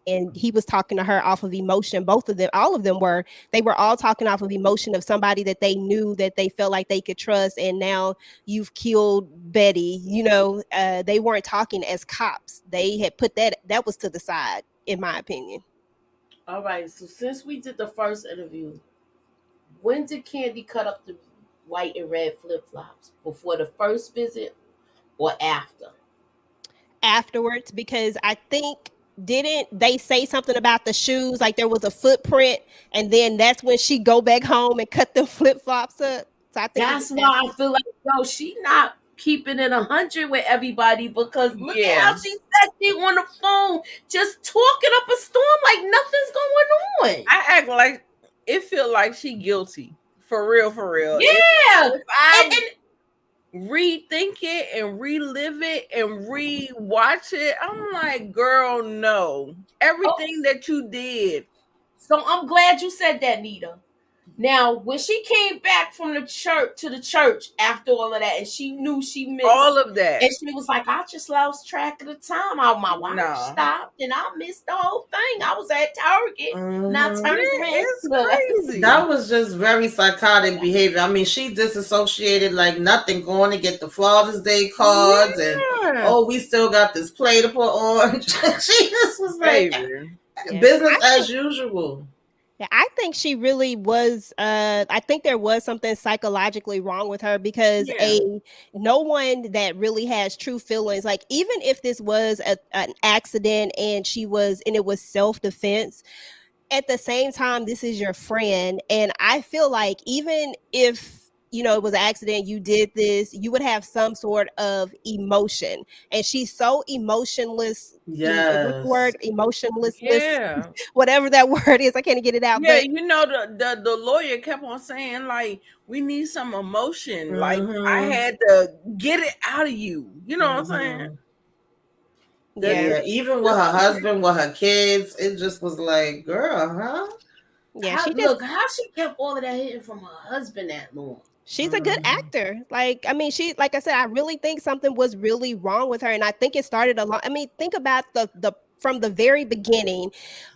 and he was talking to her off of emotion. Both of them, all of them were, they were all talking off of emotion of somebody that they knew, that they felt like they could trust. And now you've killed Betty. They weren't talking as cops. They had put that was to the side, in my opinion. All right. So since we did the first interview, when did Candy cut up the white and red flip flops? Before the first visit or after? Afterwards, because I think, didn't they say something about the shoes, like there was a footprint, and then that's when she go back home and cut them flip-flops up. So I think it was That's why I after. feel like, yo, she not keeping it 100 with everybody, because look at how Yeah. she said she on the phone just talking up a storm like nothing's going on. I act like it feel like she guilty. For real, for real. Yeah. If I And rethink it and relive it and re-watch it, I'm like, girl, no. oh, Everything that you did. so I'm glad you said that, Nita. Now, when she came back from the church to the church after all of that, and she knew she All missed, of that. and she was like, "I just lost track of the time. My watch No. stopped, and I missed the whole thing. I was at Target, and I Mhm. turned Yeah, around." it's Look, crazy. That was just very psychotic behavior. I mean, she disassociated like nothing, going to get the Father's Day cards, and Yeah. oh, we still got this play to put on. She just was like Baby. Yeah. business I as usual. Yeah, I think she really was. I think there was something psychologically wrong with her, because Yeah. no one that really has true feelings, like even if this was an accident and it was self defense, at the same time, this is your friend. And I feel like even if, it was an accident, you did this, you would have some sort of emotion. And she's so emotionless. What's the Yes. word? Emotionless, Yeah. whatever that word is. I can't get it out. Yeah, But the lawyer kept on saying, like, we need some emotion. Like, I Mm-hmm. had to get it out of you. You know what I'm saying? Mm-hmm. yeah, Yeah, even with her husband, with her kids, it just was like, girl, huh? yeah, she just how she kept all of that hidden from her husband that long. she's a good Mm-hmm. actor. Like, I mean, like I said, I really think something was really wrong with her. And I think it started a lot. I mean, think about the from the very beginning.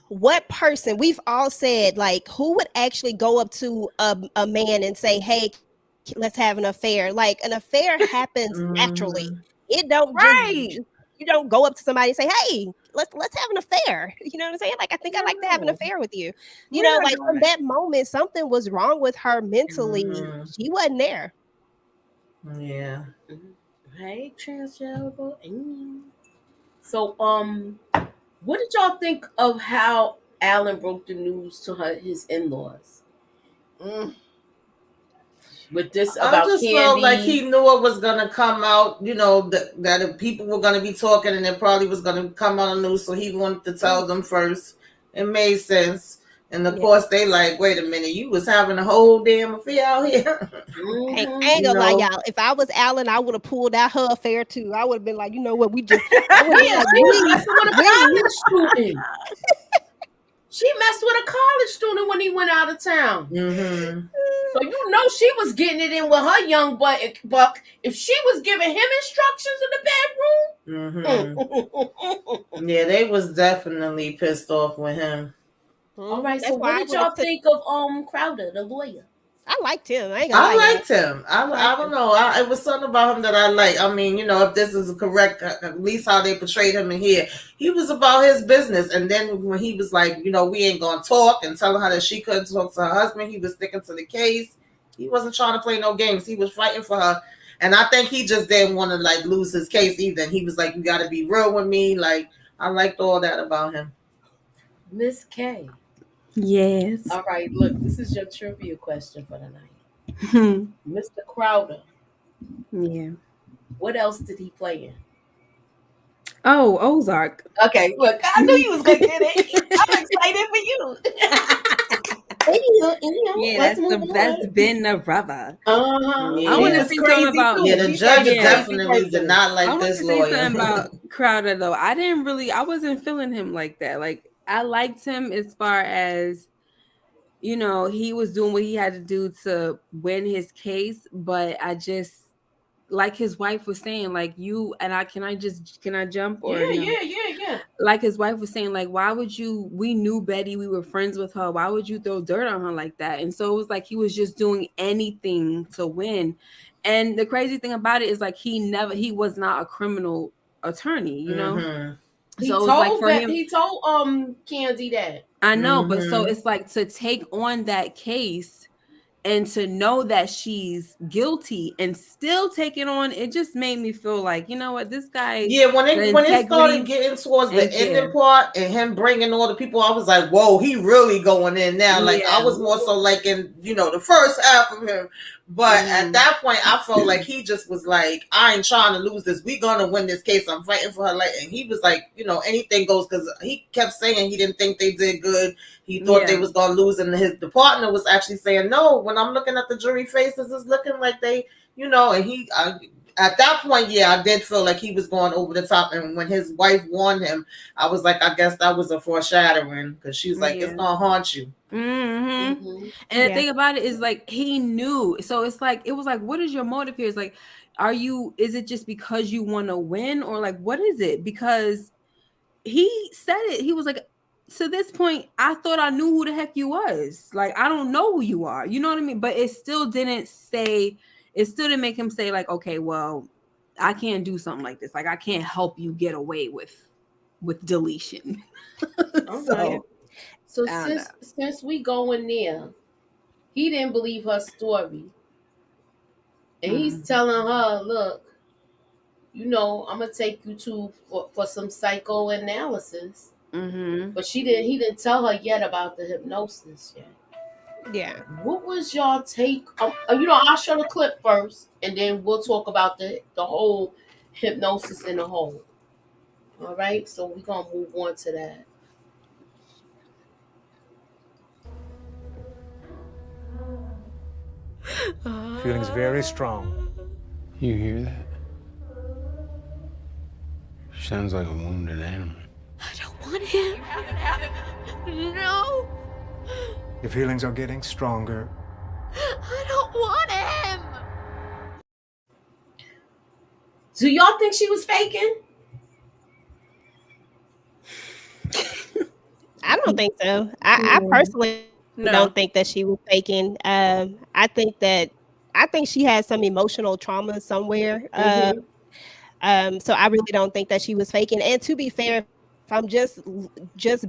What person, we've all said, like, who would actually go up to a man and say, hey, let's have an affair? Like, an affair happens naturally. Mm-hmm. It don't just, Right. you don't go up to somebody and say, hey, let's have an affair. You know what I'm saying? Like, I think I'd like to have an No, affair with you. we're not Like, doing from that. that moment, something was wrong with her mentally. Mm-hmm. She wasn't there. Yeah. Hey, transgender. So, what did y'all think of how Alan broke the news to his in-laws Mm. with this I about just felt like Candy? he knew it was gonna come out, that if people were gonna be talking and it probably was gonna come on the news, so he wanted to tell them first. It made sense. And of Yeah. course they like, wait a minute, you was having a whole damn affair out here. I Mm-hmm. ain't you gonna lie, know. y'all. If I was Alan, I would have pulled out her affair too. I would have been like, you know what, I would have been Yeah, like, she was messing with a college student. She messed with a college student when he went out of town. Mm-hmm. So she was getting it in with her young buck. If she was giving him instructions in Mm-hmm. the bedroom. Yeah, they was definitely pissed off with him. All right. So That's what why I did would have y'all took. think of Crowder, the lawyer? I liked him. I ain't gonna lie, I y'all. liked him. I I liked don't him. know. It was something about him that I like. I mean, if this is correct, at least how they portrayed him in here, he was about his business. And then when he was like, we ain't gonna talk, and telling her that she couldn't talk to her husband, he was sticking to the case. He wasn't trying to play no games. He was fighting for her. And I think he just didn't want to like lose his case either. And he was like, you got to be real with me. Like, I liked all that about him. Miss K. Yes. All right. Look, this is your trivia question for the night. Hmm. Mr. Crowder. Yeah. What else did he play in? Oh, Ozark. Okay, look, I knew you was gonna get it. I'm excited for you. Yeah, Let's move that's on. been the rubber. Uh-huh. Yeah. I He want to was say something crazy about. Yeah, too. the He's like judge a Yeah. crazy definitely did person. not I like want this to say lawyer. something about Crowder though. I wasn't feeling him like that. Like I liked him as far as he was doing what he had to do to win his case, but I just like his wife was saying, like you and I, can I jump or Yeah, no? yeah. Like his wife was saying, like, why would you, we knew Betty, we were friends with her, why would you throw dirt on her like that? And so it was like he was just doing anything to win. And the crazy thing about it is, like, he was not a criminal attorney, you know. So it was like for him, He told Candy that. I know, but so it's like to take on that case and to know that she's guilty and still take it on, it just made me feel like, you know what, this guy, Yeah, the when it started integrity getting towards the ain't ending there. part and him bringing all the people, I was like, whoa, he really going in now. Like I Yeah. was more so like in, the first half of him. But at that point I felt like he just was like, I ain't trying to lose this. We gonna win this case. I'm fighting for her. Like, and he was like, anything goes, because he kept saying he didn't think they did good. He thought they was gonna lose, and the partner was actually saying, no, when I'm looking at the jury faces, it's looking like they, and at that point, yeah, I did feel like he was going over the top. And when his wife warned him, I was like, I guess that was a foreshadowing, because she was like, it's gonna haunt you. And the thing about it is, like, he knew. So it's like, it was like, what is your motive here? It's like, is it just because you want to win, or like, what is it? Because he said it. He was like, to this point, I thought I knew who the heck you was. Like, I don't know who you are. You know what I mean? But it still didn't make him say, like, okay, well, I can't do something like this. Like, I can't help you get away with deletion. Okay. So since we going there, he didn't believe her story. And he's telling her, look, I'm gonna take you for some psychoanalysis. But he didn't tell her yet about the hypnosis yet. Yeah. What was y'all take? I'll show the clip first, and then we'll talk about the whole hypnosis in the whole. All right, so we're gonna move on to that. Feeling's very strong. You hear that? Sounds like a wounded animal. I don't want him. No. Your feelings are getting stronger. I don't want him. Do y'all think she was faking? I don't think so. I personally don't think that she was faking. I think she had some emotional trauma somewhere. So I really don't think that she was faking. And to be fair, if I'm just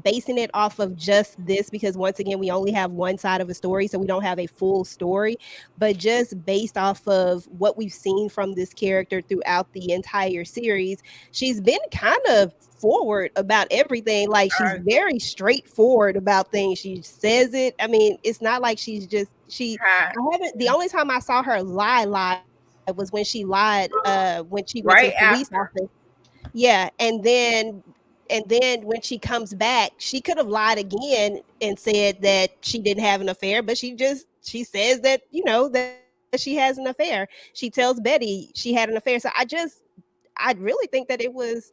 basing it off of just this, because once again, we only have one side of a story, so we don't have a full story, but just based off of what we've seen from this character throughout the entire series, she's been kind of forward about everything. Like, she's very straightforward about things. She says it. I mean, it's not like the only time I saw her lie was when she lied when she went to the police office. Yeah, and then when she comes back, she could have lied again and said that she didn't have an affair, but she says that, that she has an affair. She tells Betty she had an affair. So I really think that it was,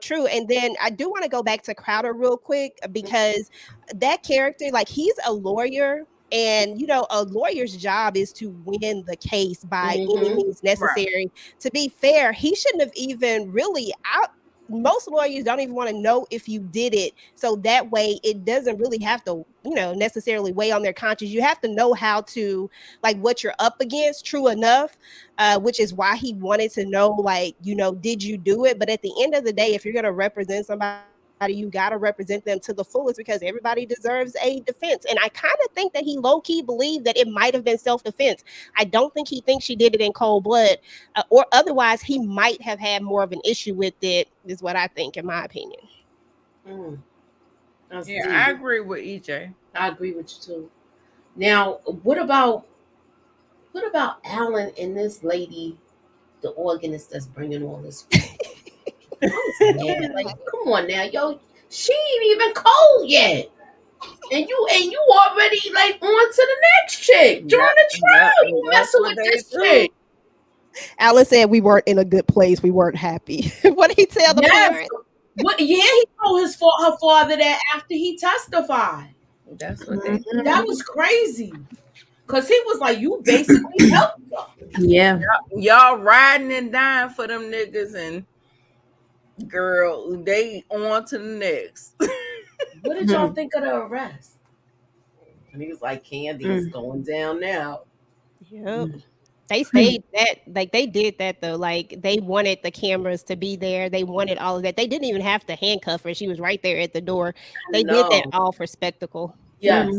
true. And then I do want to go back to Crowder real quick, because that character, like, he's a lawyer. And, a lawyer's job is to win the case by any means necessary. Right. To be fair, he shouldn't have even really most lawyers don't even want to know if you did it. So that way it doesn't really have to, necessarily weigh on their conscience. You have to know how to, like, what you're up against, true enough, which is why he wanted to know, like, did you do it? But at the end of the day, if you're going to represent somebody, you got to represent them to the fullest, because everybody deserves a defense. And I kind of think that he low-key believed that it might have been self-defense. I don't think he thinks she did it in cold blood, or otherwise he might have had more of an issue with it, is what I think, in my opinion. I agree with EJ. I agree with you too. Now, what about Alan and this lady, the organist that's bringing all this food? Like, come on now, yo, she ain't even cold yet, and you already, like, on to the next chick during the trial. You messing with this chick. Alan said we weren't in a good place. We weren't happy. What did he tell the parents? He told her father that after he testified. That's what they. That was crazy. Cause he was like, you basically helped her. Yeah. Y'all riding and dying for them niggas, and girl, they on to the next. What did y'all think of the arrest? And he was like, Candy, it's going down now. Yep. They stayed that like they did that though. Like they wanted the cameras to be there. They wanted all of that. They didn't even have to handcuff her. She was right there at the door. They did that No. all for spectacle. Yes.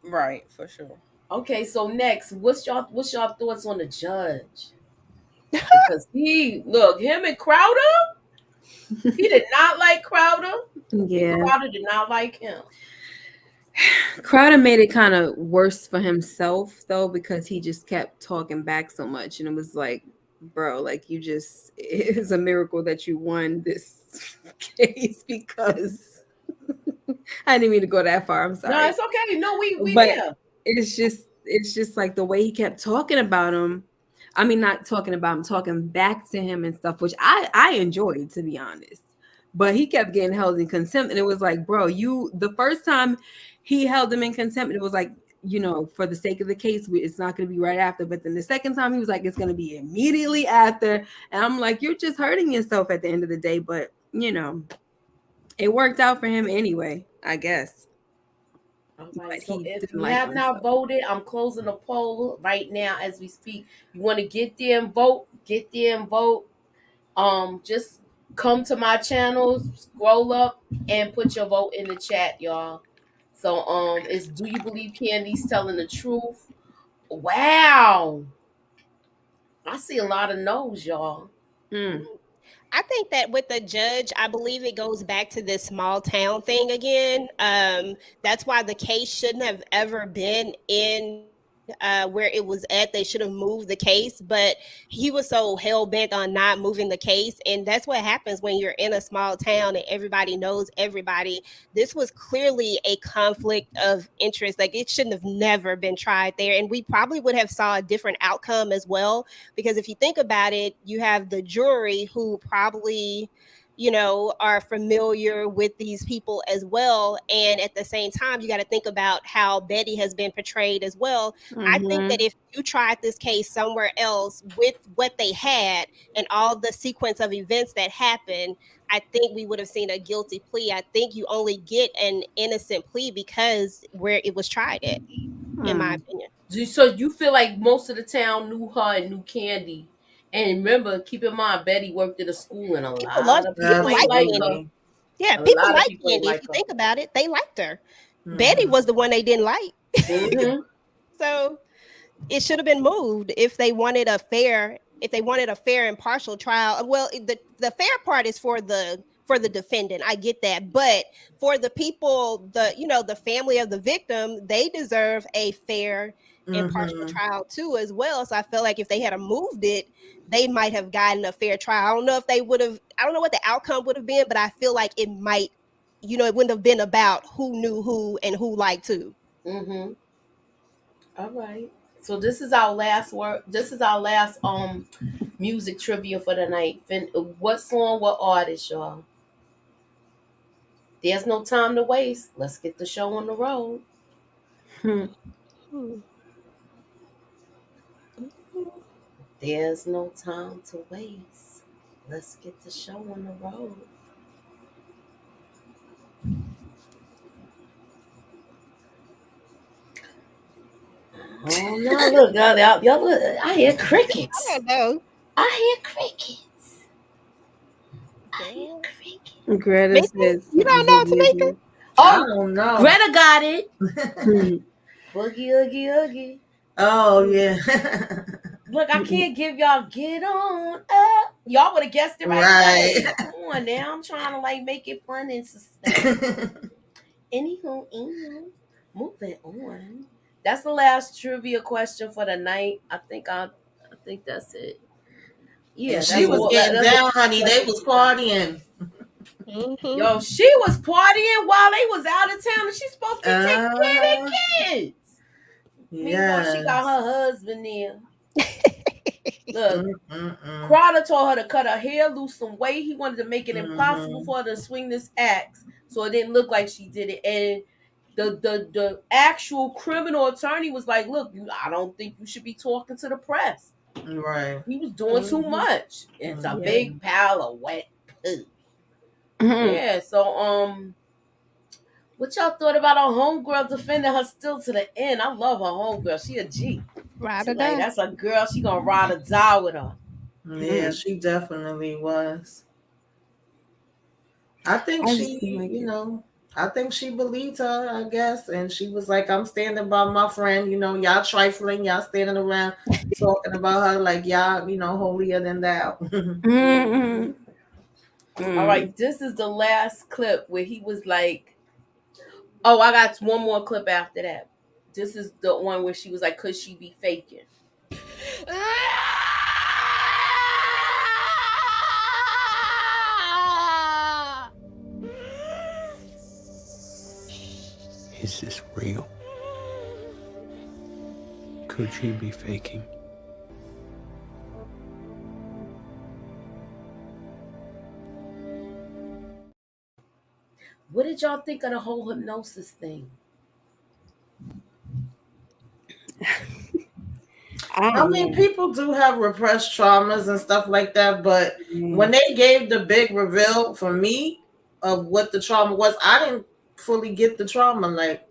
Right, for sure. Okay, so next, what's y'all thoughts on the judge? Because him and Crowder, he did not like Crowder. Yeah. And Crowder did not like him. Crowder made it kind of worse for himself though, because he just kept talking back so much, and it was like, bro, like it's a miracle that you won this case, because I didn't mean to go that far. I'm sorry. No, it's okay. No, we But there. it's just like the way he kept talking about him. I mean, not talking about him, talking back to him and stuff, which I enjoyed, to be honest. But he kept getting held in contempt, and it was like, bro, the first time he held him in contempt, it was like, for the sake of the case, it's not going to be right after. But then the second time, he was like, it's going to be immediately after, and I'm like, you're just hurting yourself at the end of the day. But it worked out for him anyway, I guess. All right. But So he if didn't you like have not himself. voted, I'm closing the poll right now as we speak. You want to get there and vote? Get there and vote. Just come to my channel, scroll up, and put your vote in the chat, y'all. So it's do you believe Candy's telling the truth? Wow. I see a lot of no's, y'all. I think that with the judge, I believe it goes back to this small town thing again. That's why the case shouldn't have ever been in where it was at. They should have moved the case, but he was so hell bent on not moving the case. And that's what happens when you're in a small town and everybody knows everybody. This was clearly a conflict of interest. Like it shouldn't have never been tried there. And we probably would have saw a different outcome as well, because if you think about it, you have the jury who probably are familiar with these people as well, and at the same time you got to think about how Betty has been portrayed as well. I think that if you tried this case somewhere else with what they had and all the sequence of events that happened, I think we would have seen a guilty plea. I think you only get an innocent plea because where it was tried at, in my opinion. So you feel like most of the town knew her and knew Candy. And remember, keep in mind, Betty worked at a school, and a lot of People people ain't like like Candy. her. Yeah, A people lot of like people ain't Candy. If like you her. think about it, they liked her. Betty was the one they didn't like. Mm-hmm. So it should have been moved if they wanted a fair and partial trial. Well, the fair part is for the defendant. I get that. But for the people, the family of the victim, they deserve a fair and partial trial too as well. So I feel like if they had moved it, they might have gotten a fair trial. I don't know if they would have, I don't know what the outcome would have been, but I feel like it might, it wouldn't have been about who knew who and who liked who. Mm-hmm. All right. So this is our last word. This is our last music trivia for the night. What song, what artist, y'all? There's no time to waste. Let's get the show on the road. Hmm. There's no time to waste. Let's get the show on the road. Oh no! Look, y'all look. I hear I crickets. don't know. I hear crickets. I hear Girl. crickets. Greta Tamika? says You don't know Boogie Tamika? Oogie. I Oh, don't know. Greta got it. Hmm. Boogie oogie oogie. Oh yeah. Look, I can't give y'all get on up. Y'all would have guessed it right Right. away. Come on now. I'm trying to make it fun and suspense. Anywho, moving on. That's the last trivia question for the night. I think that's it. Yeah, And she that's was all. getting That's all down, honey. the They questions was we got. partying. Mm-hmm. Yo, she was partying while they was out of town, and she's supposed to be taking care of Uh, their kids. Meanwhile, she got yes. her husband there. Look, Mm-mm-mm. Crowder told her to cut her hair, lose some weight. He wanted to make it impossible Mm-hmm. for her to swing this axe, so it didn't look like she did it. And the actual criminal attorney was like, look, I don't think you should be talking to the press. Right. He was doing too much. It's a big pile of wet poo. Yeah, so what y'all thought about our homegirl defending her still to the end? I love her homegirl. She a G. Ride She or like, die. that's a girl. She gonna ride or die with her. Yeah, she definitely was. I think I think she believed her, I guess. And she was like, I'm standing by my friend, y'all trifling, y'all standing around talking about her like y'all, holier than thou. All right, this is the last clip where he was like, oh, I got one more clip after that. This is the one where she was like, could she be faking? Is this real? Could she be faking? What did y'all think of the whole hypnosis thing? I mean, people do have repressed traumas and stuff like that, but when they gave the big reveal for me of what the trauma was, I didn't fully get the trauma. Like,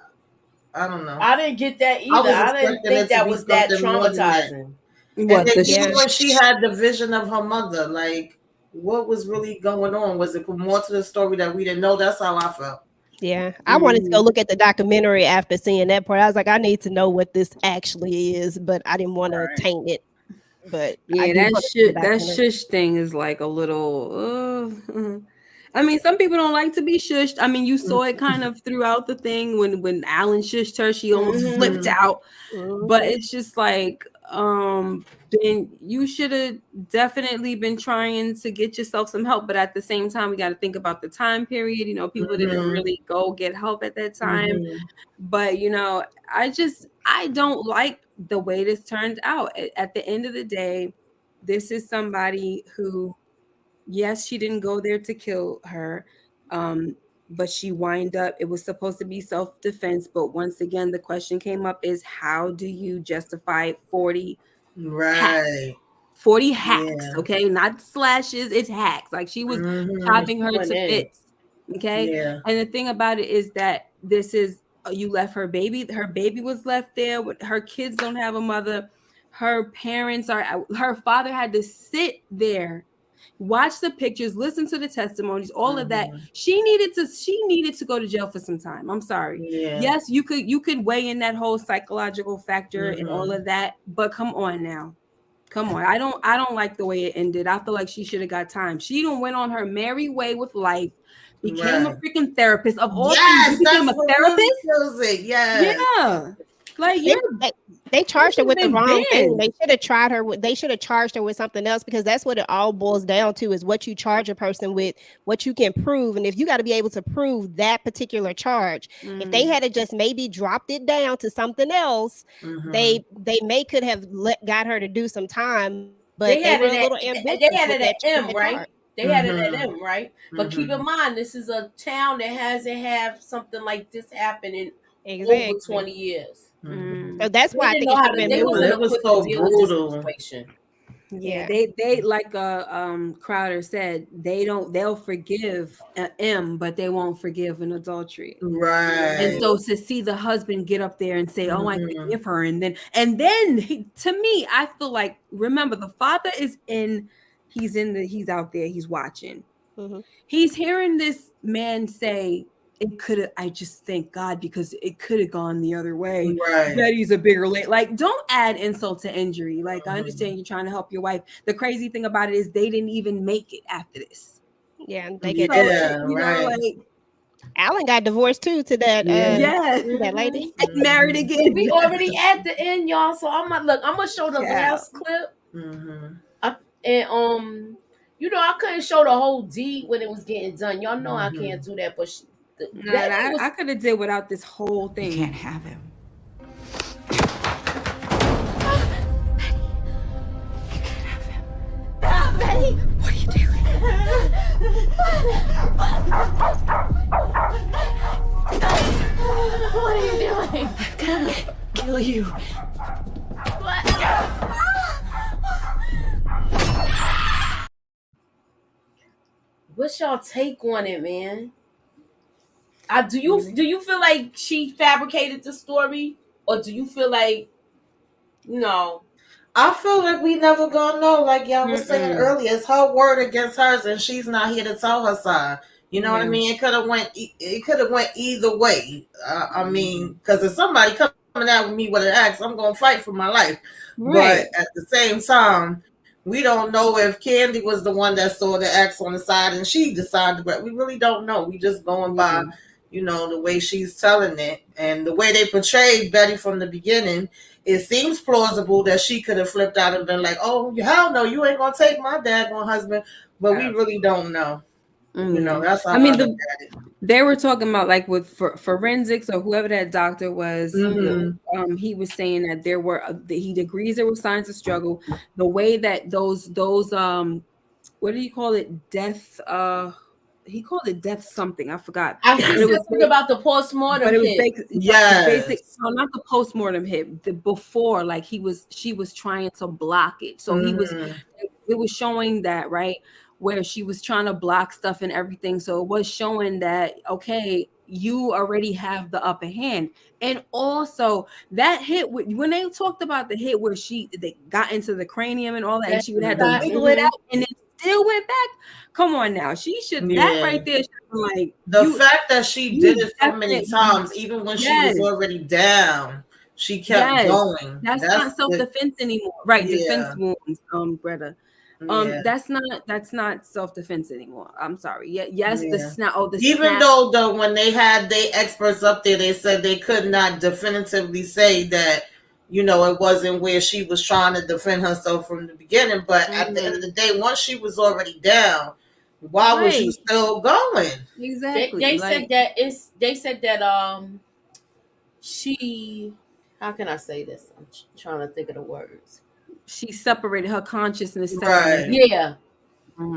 I don't know. I didn't get that either. I didn't think that was that traumatizing. And then even when she had the vision of her mother, like, what was really going on? Was it more to the story that we didn't know? That's how I felt. Yeah, I wanted to go look at the documentary after seeing that part. I was like, I need to know what this actually is, but I didn't want to taint it. But yeah, that shush thing is like a little. I mean, some people don't like to be shushed. I mean, you saw it kind of throughout the thing when Alan shushed her, she almost flipped out. But it's just like, then you should have definitely been trying to get yourself some help. But at the same time, we got to think about the time period. People didn't really go get help at that time. But I don't like the way this turned out. At the end of the day, this is somebody who, yes, she didn't go there to kill her, but she wind up, it was supposed to be self-defense. But once again, the question came up is, how do you justify 40 hacks? 40 hacks, okay? Not slashes, it's hacks. Like, she was chopping her to bits, okay? Yeah. And the thing about it is that this is, you left her baby was left there. Her kids don't have a mother. Her father had to sit there, watch the pictures, listen to the testimonies, all of that. She needed to go to jail for some time. I'm sorry. Yeah. Yes, you could weigh in that whole psychological factor and all of that, but come on now. Come on. I don't like the way it ended. I feel like she should have got time. She done went on her merry way with life, became a freaking therapist. Of all things, you became a therapist. Yeah. Like, they charged her with the wrong thing. They should have tried her with. They should have charged her with something else, because that's what it all boils down to: is what you charge a person with, what you can prove, and if you got to be able to prove that particular charge. If they had just maybe dropped it down to something else, they could have got her to do some time. But they were a little ambitious. They had it at M, right? They had it at M, right? But keep in mind, this is a town that hasn't had something like this happen in over 20 years. So that's why I think it should have been. It was so brutal. Yeah, they like Crowder said, they'll forgive M, but they won't forgive an adultery. Right. And so to see the husband get up there and say, oh, I forgive her, and then to me, I feel like, remember, the father is he's out there, he's watching. He's hearing this man say, I just thank God, because it could have gone the other way. Right. Daddy's a bigger late. Like, don't add insult to injury. Like, I understand you're trying to help your wife. The crazy thing about it is they didn't even make it after this. Yeah, they get like Alan got divorced too to that that lady. Married again. We already at the end, y'all. So I'm gonna show the last clip. And I couldn't show the whole deed when it was getting done. Y'all know I can't do that, but I could have did without this whole thing. You can't have him. Betty! What are you doing? kill you. What's y'all take on it, man? Do you feel like she fabricated the story, or do you feel like no? I feel like we never gonna know. Like y'all was saying earlier, it's her word against hers, and she's not here to tell her side. You know what I mean? It could have went. It could have went either way. I mean, because if somebody coming out with me with an axe, I'm gonna fight for my life. Right. But at the same time, we don't know if Candy was the one that saw the axe on the side and she decided. But we really don't know. We just going by, the way she's telling it and the way they portrayed Betty from the beginning. It seems plausible that she could have flipped out and been like, "Oh, hell no, you ain't gonna take my daggone husband." But we really don't know. That's how I look at it. They were talking about like with forensics or whoever that doctor was. He was saying that there were he agrees there were signs of struggle. The way that those what do you call it? Death. He called it death something. I forgot. I think it was something about the postmortem. But it was basic. No, not the postmortem hit. The before, like she was trying to block it. So it was showing that, right, where she was trying to block stuff and everything. So it was showing that, okay, you already have the upper hand. And also that hit when they talked about the hit where they got into the cranium and all that, and she would have to wiggle it out and then still went back. Come on now, she should that right there should be like the fact that she did it so many times, even when she was already down, she kept going. That's not self-defense anymore, right? Defense wounds, Greta. That's not self-defense anymore. I'm sorry. Even though when they had their experts up there, they said they could not definitively say that it wasn't where she was trying to defend herself from the beginning. But at the end of the day, once she was already down, why was you still going? Exactly. They said that she, how can I say this? I'm trying to think of the words. She separated her consciousness. Right. Yeah.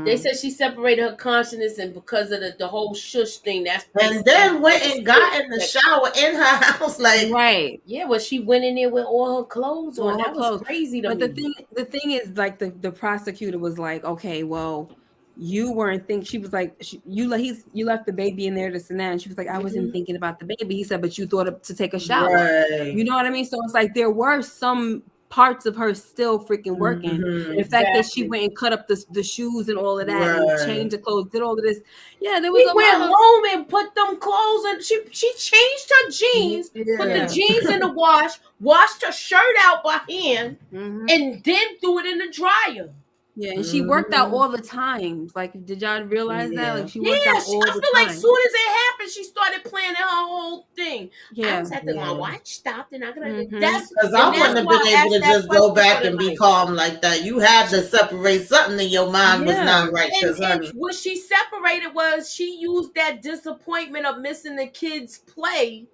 They said she separated her consciousness, and because of the whole shush thing, and then went and got in the shower in her house, like well, she went in there with all her clothes on. That was crazy to me. But the thing is, like the prosecutor was like, okay, well, you weren't thinking. She was like, you left the baby in there to sit down. And she was like, I wasn't thinking about the baby. He said, but you thought to take a shower. Right. You know what I mean? So it's like there were some parts of her still freaking working. The fact that she went and cut up the shoes and all of that and changed the clothes, did all of this. Yeah, there was went home and put them clothes and she changed her jeans, put the jeans in the wash, washed her shirt out by hand, and then threw it in the dryer. Yeah, and she worked out all the time. Like, did y'all realize that? Like, she worked out all the time. I feel like as soon as it happened, she started planning her whole thing. Yeah, I was at my watch stopped, and I could that's because I wouldn't have been able to just go back and be calm like that. You had to separate something in your mind was not right. And what she separated was she used that disappointment of missing the kids' play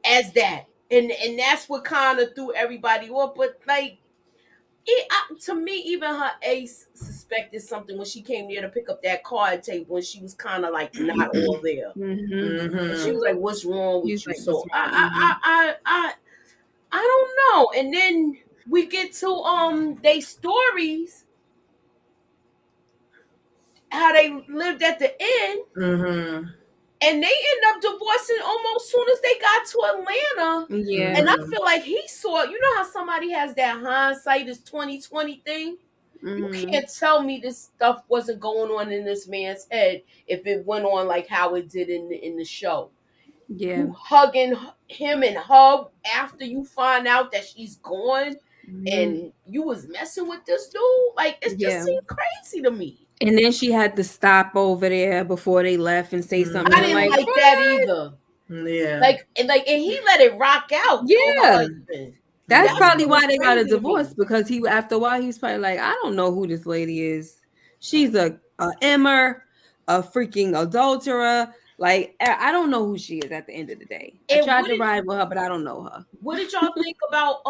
as that, and that's what kind of threw everybody off. But like. To me, even her ace suspected something when she came there to pick up that card table when she was kind of like not all there. She was like, "What's wrong with you?" So I don't know. And then we get to they stories, how they lived at the end. And they end up divorcing almost soon as they got to Atlanta. Yeah. And I feel like he saw, how somebody has that hindsight is 20/20 thing? You can't tell me this stuff wasn't going on in this man's head if it went on like how it did in the show. Yeah. You hugging him and her after you find out that she's gone and you was messing with this dude. Like, it just seemed crazy to me. And then she had to stop over there before they left and say something. I didn't like that either. Yeah. And he let it rock out. Yeah. That's probably why they got a divorce, because after a while he was probably like, I don't know who this lady is. She's a emmer, a freaking adulterer. Like, I don't know who she is at the end of the day. I tried to ride with her, but I don't know her. What did y'all think about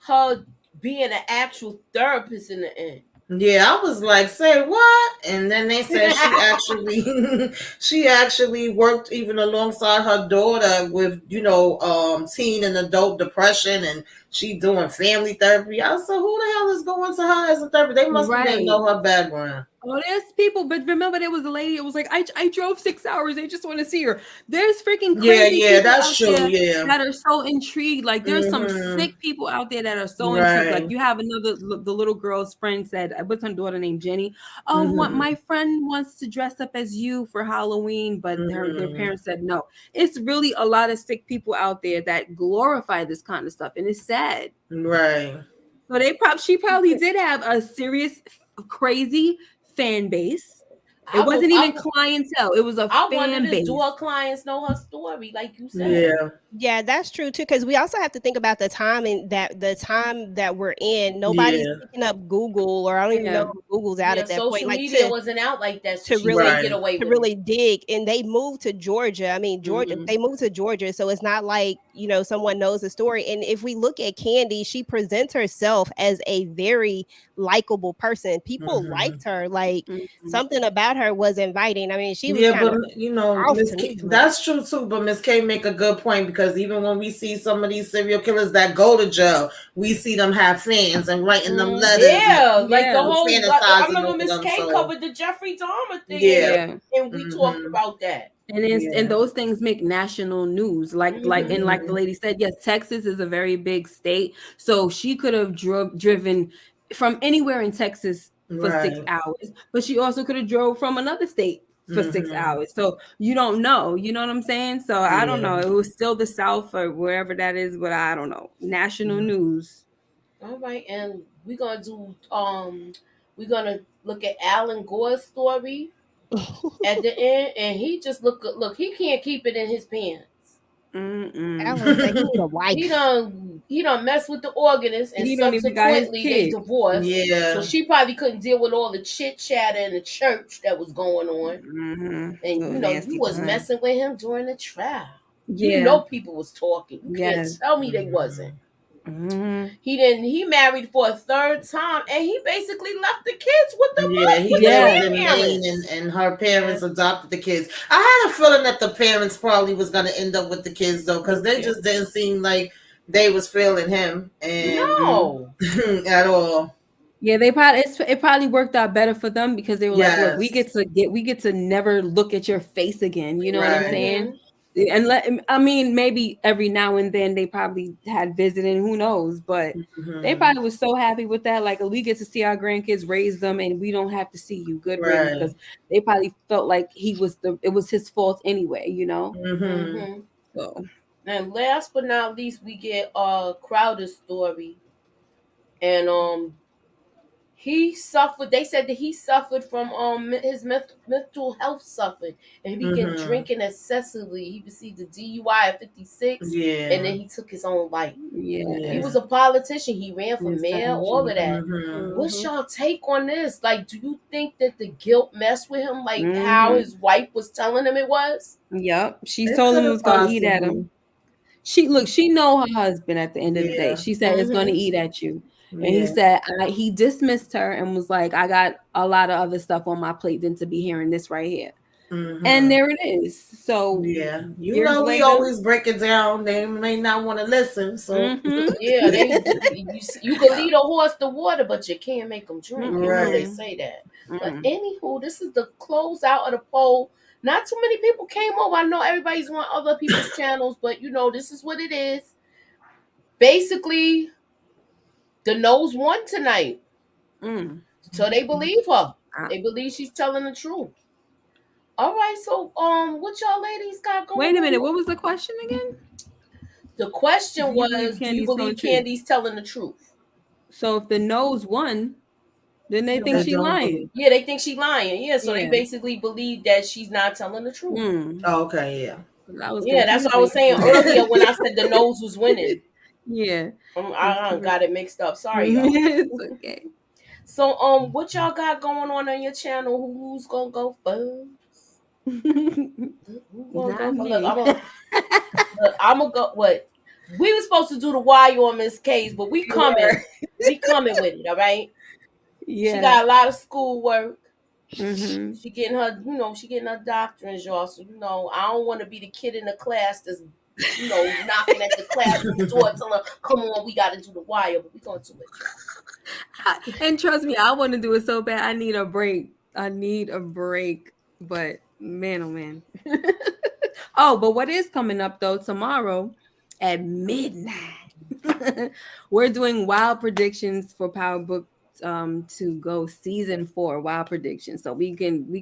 her being an actual therapist in the end? Yeah, I was like, say what? And then they said she actually she actually worked even alongside her daughter with, teen and adult depression, and she doing family therapy. I said, who the hell is going to her as a therapist? They must have didn't Right. know her background. Oh, there's people, but remember there was a lady. It was like I drove 6 hours. They just want to see her. There's freaking Yeah, crazy yeah, people that's out true. there Yeah. that are so intrigued. Like there's some Mm-hmm. sick people out there that are so intrigued. Like Right. you have the little girl's friend said, what's her daughter named Jenny? Oh, Mm-hmm. my friend wants to dress up as you for Halloween, but their Mm-hmm. parents said no. It's really a lot of sick people out there that glorify this kind of stuff, and it's sad. Right. So she probably did have a serious, crazy fan base. It wasn't even clientele. It was a I wanted fan to base. do her clients know her story, like you said. Yeah. Yeah, that's true too. Because we also have to think about the time that we're in. Nobody's Yeah. picking up Google, or I don't even know Yeah. if Google's out Yeah, at that point. social Like media wasn't out like that, so to she really couldn't get away to with it. really dig, and they moved to Georgia. I mean, Georgia, Mhm. they moved to Georgia, so it's not like someone knows the story. And if we look at Candy, she presents herself as a very likable person. People Mm-hmm. liked her. Like Mhm. something about her was inviting. I mean, she was Yeah, kind but of off Miss to K, me, but that's true too. But Miss K make a good point, because even when we see some of these serial killers that go to jail, we see them have fans and writing them letters and Yeah, like the Yeah. whole. I fantasizing remember over Miss them. K So covered the Jeffrey Dahmer thing, yeah. Yeah. and we talked Mm-hmm. about that. And Yeah. those things make national news. Like Mm-hmm. the lady said, yes, Texas is a very big state. So she could have driven from anywhere in Texas for 6 Right. hours, but she also could have drove from another state for 6 Mm-hmm. hours. So you don't know. You know what I'm saying? So I don't Yeah. know. It was still the South or wherever that is, but I don't know. National news. All right, and we're gonna look at Alan Gore's story at the end, and he just look, he can't keep it in his pants. Mm-mm. Alan said he need a He wife. done mess with the organist, and He don't even got his subsequently they kid. divorced. So Yeah. she probably couldn't deal with all the chit chatter in the church that was going on. Mm-hmm. And So you nasty for was him. messing with him during the trial. You Yeah. know people was talking. You can't Yes. tell me they wasn't. Mm-hmm. He married for a third time, and he basically left the kids with Yeah, he with the lived Yeah. in Maine, grandparents. and her parents adopted the kids. I had a feeling that the parents probably was going to end up with the kids, though, because they just didn't seem like they was feeling him and No. at all. Yeah, it probably worked out better for them because they were like, look, Yes. we get to never look at your face again. You know what I'm Right. saying? And I mean, maybe every now and then they probably had visiting, who knows, but they Mm-hmm. probably was so happy with that. Like, we get to see our grandkids raise them and we don't have to see you. Good riddance, Right. because they probably felt like it was his fault anyway, Mm-hmm. Mm-hmm. So And last but not least, we get Crowder's story, and he suffered. They said that he suffered from his mental health suffered, and he began Mm-hmm. drinking excessively. He received a DUI at 56, and Yeah. then he took his own life. yeah. He was a politician. He ran for Yes, mayor. that's All true. of that. Mm-hmm. What's y'all take on this? Like, do you think that the guilt messed with him, like how Mm-hmm. his wife was telling him it was? Yep. She It told could him it have was gonna eat at possibly. him. She know her husband at the end of the day. Yeah. She said it's gonna Mm-hmm. eat at you. And he Yeah. said he dismissed her and was like, I got a lot of other stuff on my plate than to be hearing this right here. Mm-hmm. And there it is. So Yeah. years We later. always break it down. They may not want to listen. So Mm-hmm. Yeah, you can lead a horse to water, but you can't make them drink. You know they right. say that. But Mm-mm. anywho, this is the closeout of the poll. Not too many people came over. I know everybody's on other people's channels, but this is what it is. Basically, the no's won tonight. Mm. So they believe her. Ah. They believe she's telling the truth. All right, so what y'all ladies got going Wait a minute. on? What was the question again? The question was, do you believe Candy's telling the truth? Candy's telling the truth? So if the no's won, then they think They she don't lying. believe. Yeah, they think she's lying. Yeah, so they Yeah. basically believe that she's not telling the truth. Mm. Oh, okay. Yeah. That was Yeah, that's what I was saying confusing. earlier when I said the nose was winning. Yeah. I got it mixed up. Sorry, y'all. It's okay. So, what y'all got going on your channel? Who's gonna go first? Who's gonna Not go me. first? I'm gonna go. What? We were supposed to do the why on Miss K's, but we coming. We coming with it. All right. She got a lot of schoolwork. Mm-hmm. She getting her, she getting her doctorate, y'all. So, I don't want to be the kid in the class that's, knocking at the classroom door telling her, come on, we got to do the wire, but we going to do it, y'all. And trust me, I want to do it so bad. I need a break. But man, oh man. Oh, but what is coming up though tomorrow at midnight? We're doing wild predictions for Power Book to go season 4 wild predictions. So we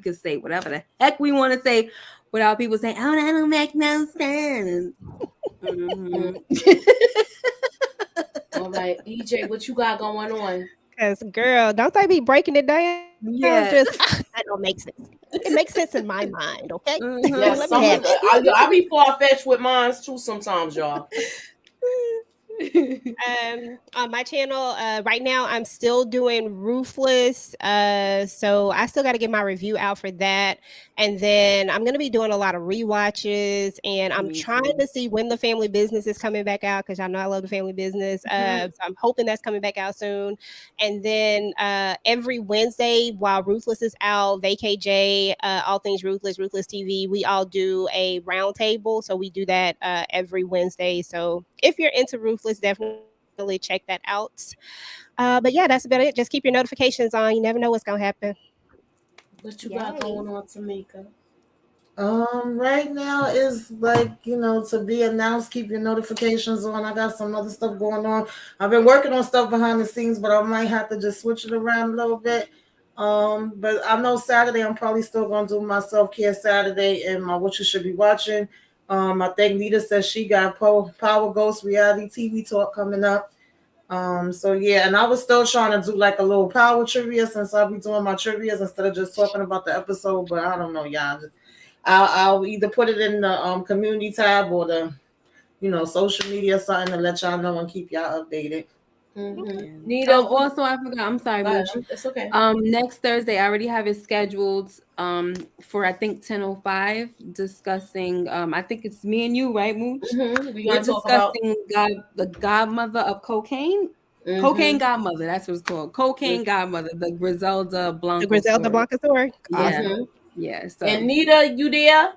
could say whatever the heck we want to say without people saying, "Oh, that don't make no sense." Mm-hmm. All right, EJ, what you got going on? Because, girl, don't they be breaking it down? Yes. Just that don't make sense. It makes sense in my mind, okay? Mhm. Yes, Let me have it. I be far fetched with mine too sometimes, y'all. On my channel right now I'm still doing Ruthless, so I still got to get my review out for that, and then I'm going to be doing a lot of rewatches, and I'm Me trying too. to see when The Family Business is coming back out, because I know I love The Family Business. So I'm hoping that's coming back out soon. And then every Wednesday while Ruthless is out, VKJ, all things Ruthless TV, we all do a round table, so we do that every Wednesday. So if you're into Ruthless, definitely check that out. But yeah, that's about it. Just keep your notifications on. You never know what's gonna happen. What you got Yay. going on, Tamika? Right now is like, to be announced, keep your notifications on. I got some other stuff going on. I've been working on stuff behind the scenes, but I might have to just switch it around a little bit. But I know Saturday I'm probably still gonna do my self-care Saturday and my what you should be watching. I think Nita says she got Power Ghost reality TV talk coming up. So yeah, and I was still trying to do like a little power trivia since I'll be doing my trivias instead of just talking about the episode, but I don't know, y'all. I'll either put it in the community tab or the social media or something to let y'all know and keep y'all updated. Mm-hmm. Oh, Nita, also I forgot. I'm sorry, go ahead. Mooch. It's okay. Next Thursday, I already have it scheduled for I think 10:05, discussing I think it's me and you, right, Mooch? Mm-hmm. We're We're gonna talk about. discussing the godmother of cocaine. Cocaine Mm-hmm. Godmother, that's what it's called. Cocaine Godmother, the Griselda The Blanco Griselda story. Blanca story. Yeah. Awesome. Mm-hmm. Yeah. And So Nita, you there?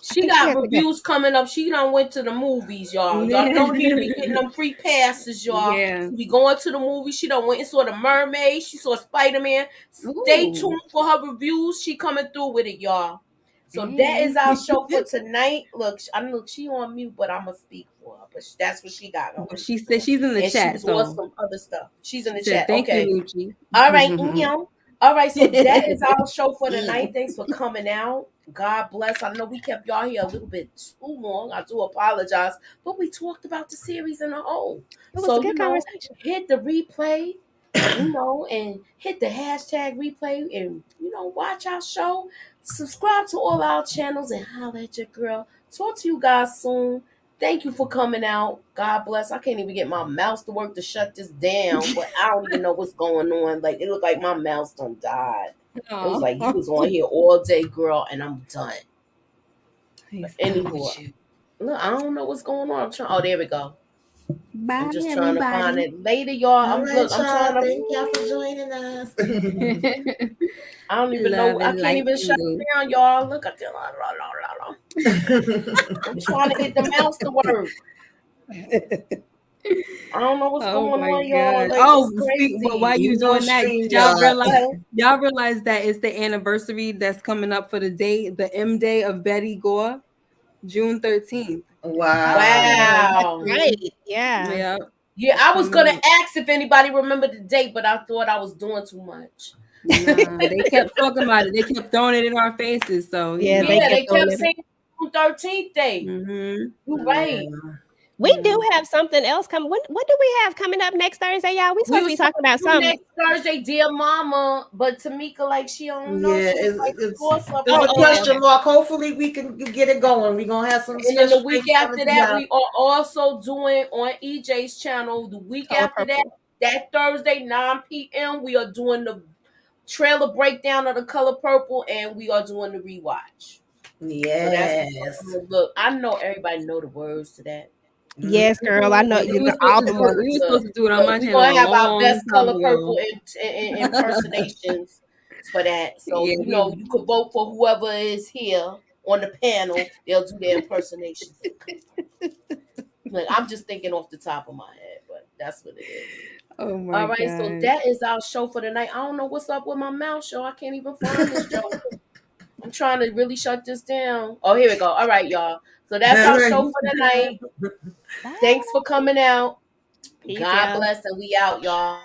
I She think she got had to go. reviews coming up. She done went to the movies, y'all. Y'all know Nita be getting them free passes, y'all. yeah. She be going to the movies. She done went and saw the Mermaid. She saw Spider-Man. Stay Ooh. tuned for her reviews. She coming through with it, y'all. So that Hey. is our show for tonight. Look, I know she on mute, but I'm gonna speak for her. But that's what she got going. She said she's in the And she chat, was on so some other stuff. She's in she the said chat. thank you, Okay. Lucci. All right, All right, so that is our show for tonight. Thanks for coming out. God bless. I know we kept y'all here a little bit too long. I do apologize, but we talked about the series in a whole. It was a So, good conversation. hit the replay, and hit the hashtag replay and, watch our show. Subscribe to all our channels and holla at your girl. Talk to you guys soon. Thank you for coming out. God bless. I can't even get my mouse to work to shut this down, but I don't even know what's going on. Like, it looked like my mouse done died. It was like you was on here all day, girl, and I'm done. But He's done anyway, with you. look, I don't know what's going on. I'm trying. Oh, there we go. I'm Bye, just trying to find everybody. it later, y'all. All right, I'm trying y'all. to. Thank y'all for joining us. I don't even know. Love I and can't light even and shut blue. it down, y'all. Look at that. I'm trying to get the mouse to work. I don't know what's Oh going my on, y'all. god. Like, it's Oh, but crazy. while you doing that, Stream y'all realize that it's the anniversary that's coming up for the M Day of Betty Gore, June 13th. Wow. Wow. Right. Yeah. Yeah. Yeah, It's I was coming gonna up. ask if anybody remembered the date, but I thought I was doing too much. Nah, they kept talking about it. They kept throwing it in our faces. So, Yeah, they Yeah, kept they throwing kept it. saying June 13th day. Mm-hmm. You're Yeah. right. We do have something else coming. What do we have coming up next Thursday, y'all? We We supposed to were be supposed talking about to do something. next Thursday, dear mama, but Tamika, like, she don't know. Yeah, She was like, it's "Source of it's Oh, a it." okay, question okay. mark. Hopefully, we can get it going. We're gonna have some And then the special week things coming after to that, y'all. we are also doing on EJ's channel. The week Color after that, purple. that Thursday, 9 p.m., we are doing the trailer breakdown of the Color Purple, and we are doing the rewatch. So that's Yes. look. I know everybody know the words to that. Yes, girl. I know We you were know supposed all to the do marks. we were supposed to do it on my We're channel a gonna have our long best time color purple ago. impersonations for that. So Yeah, you could vote for whoever is here on the panel. They'll do their impersonations of color. Look, I'm just thinking off the top of my head, but that's what it is. oh my All right, so gosh. that is our show for the night. I don't know what's up with my mouth show. I can't even find this joke. I'm trying to really shut this down. Oh, here we go. All right, y'all. So that's All our right. show for the night. Bye. Thanks for coming out. Peace, God y'all. bless, and we out, y'all.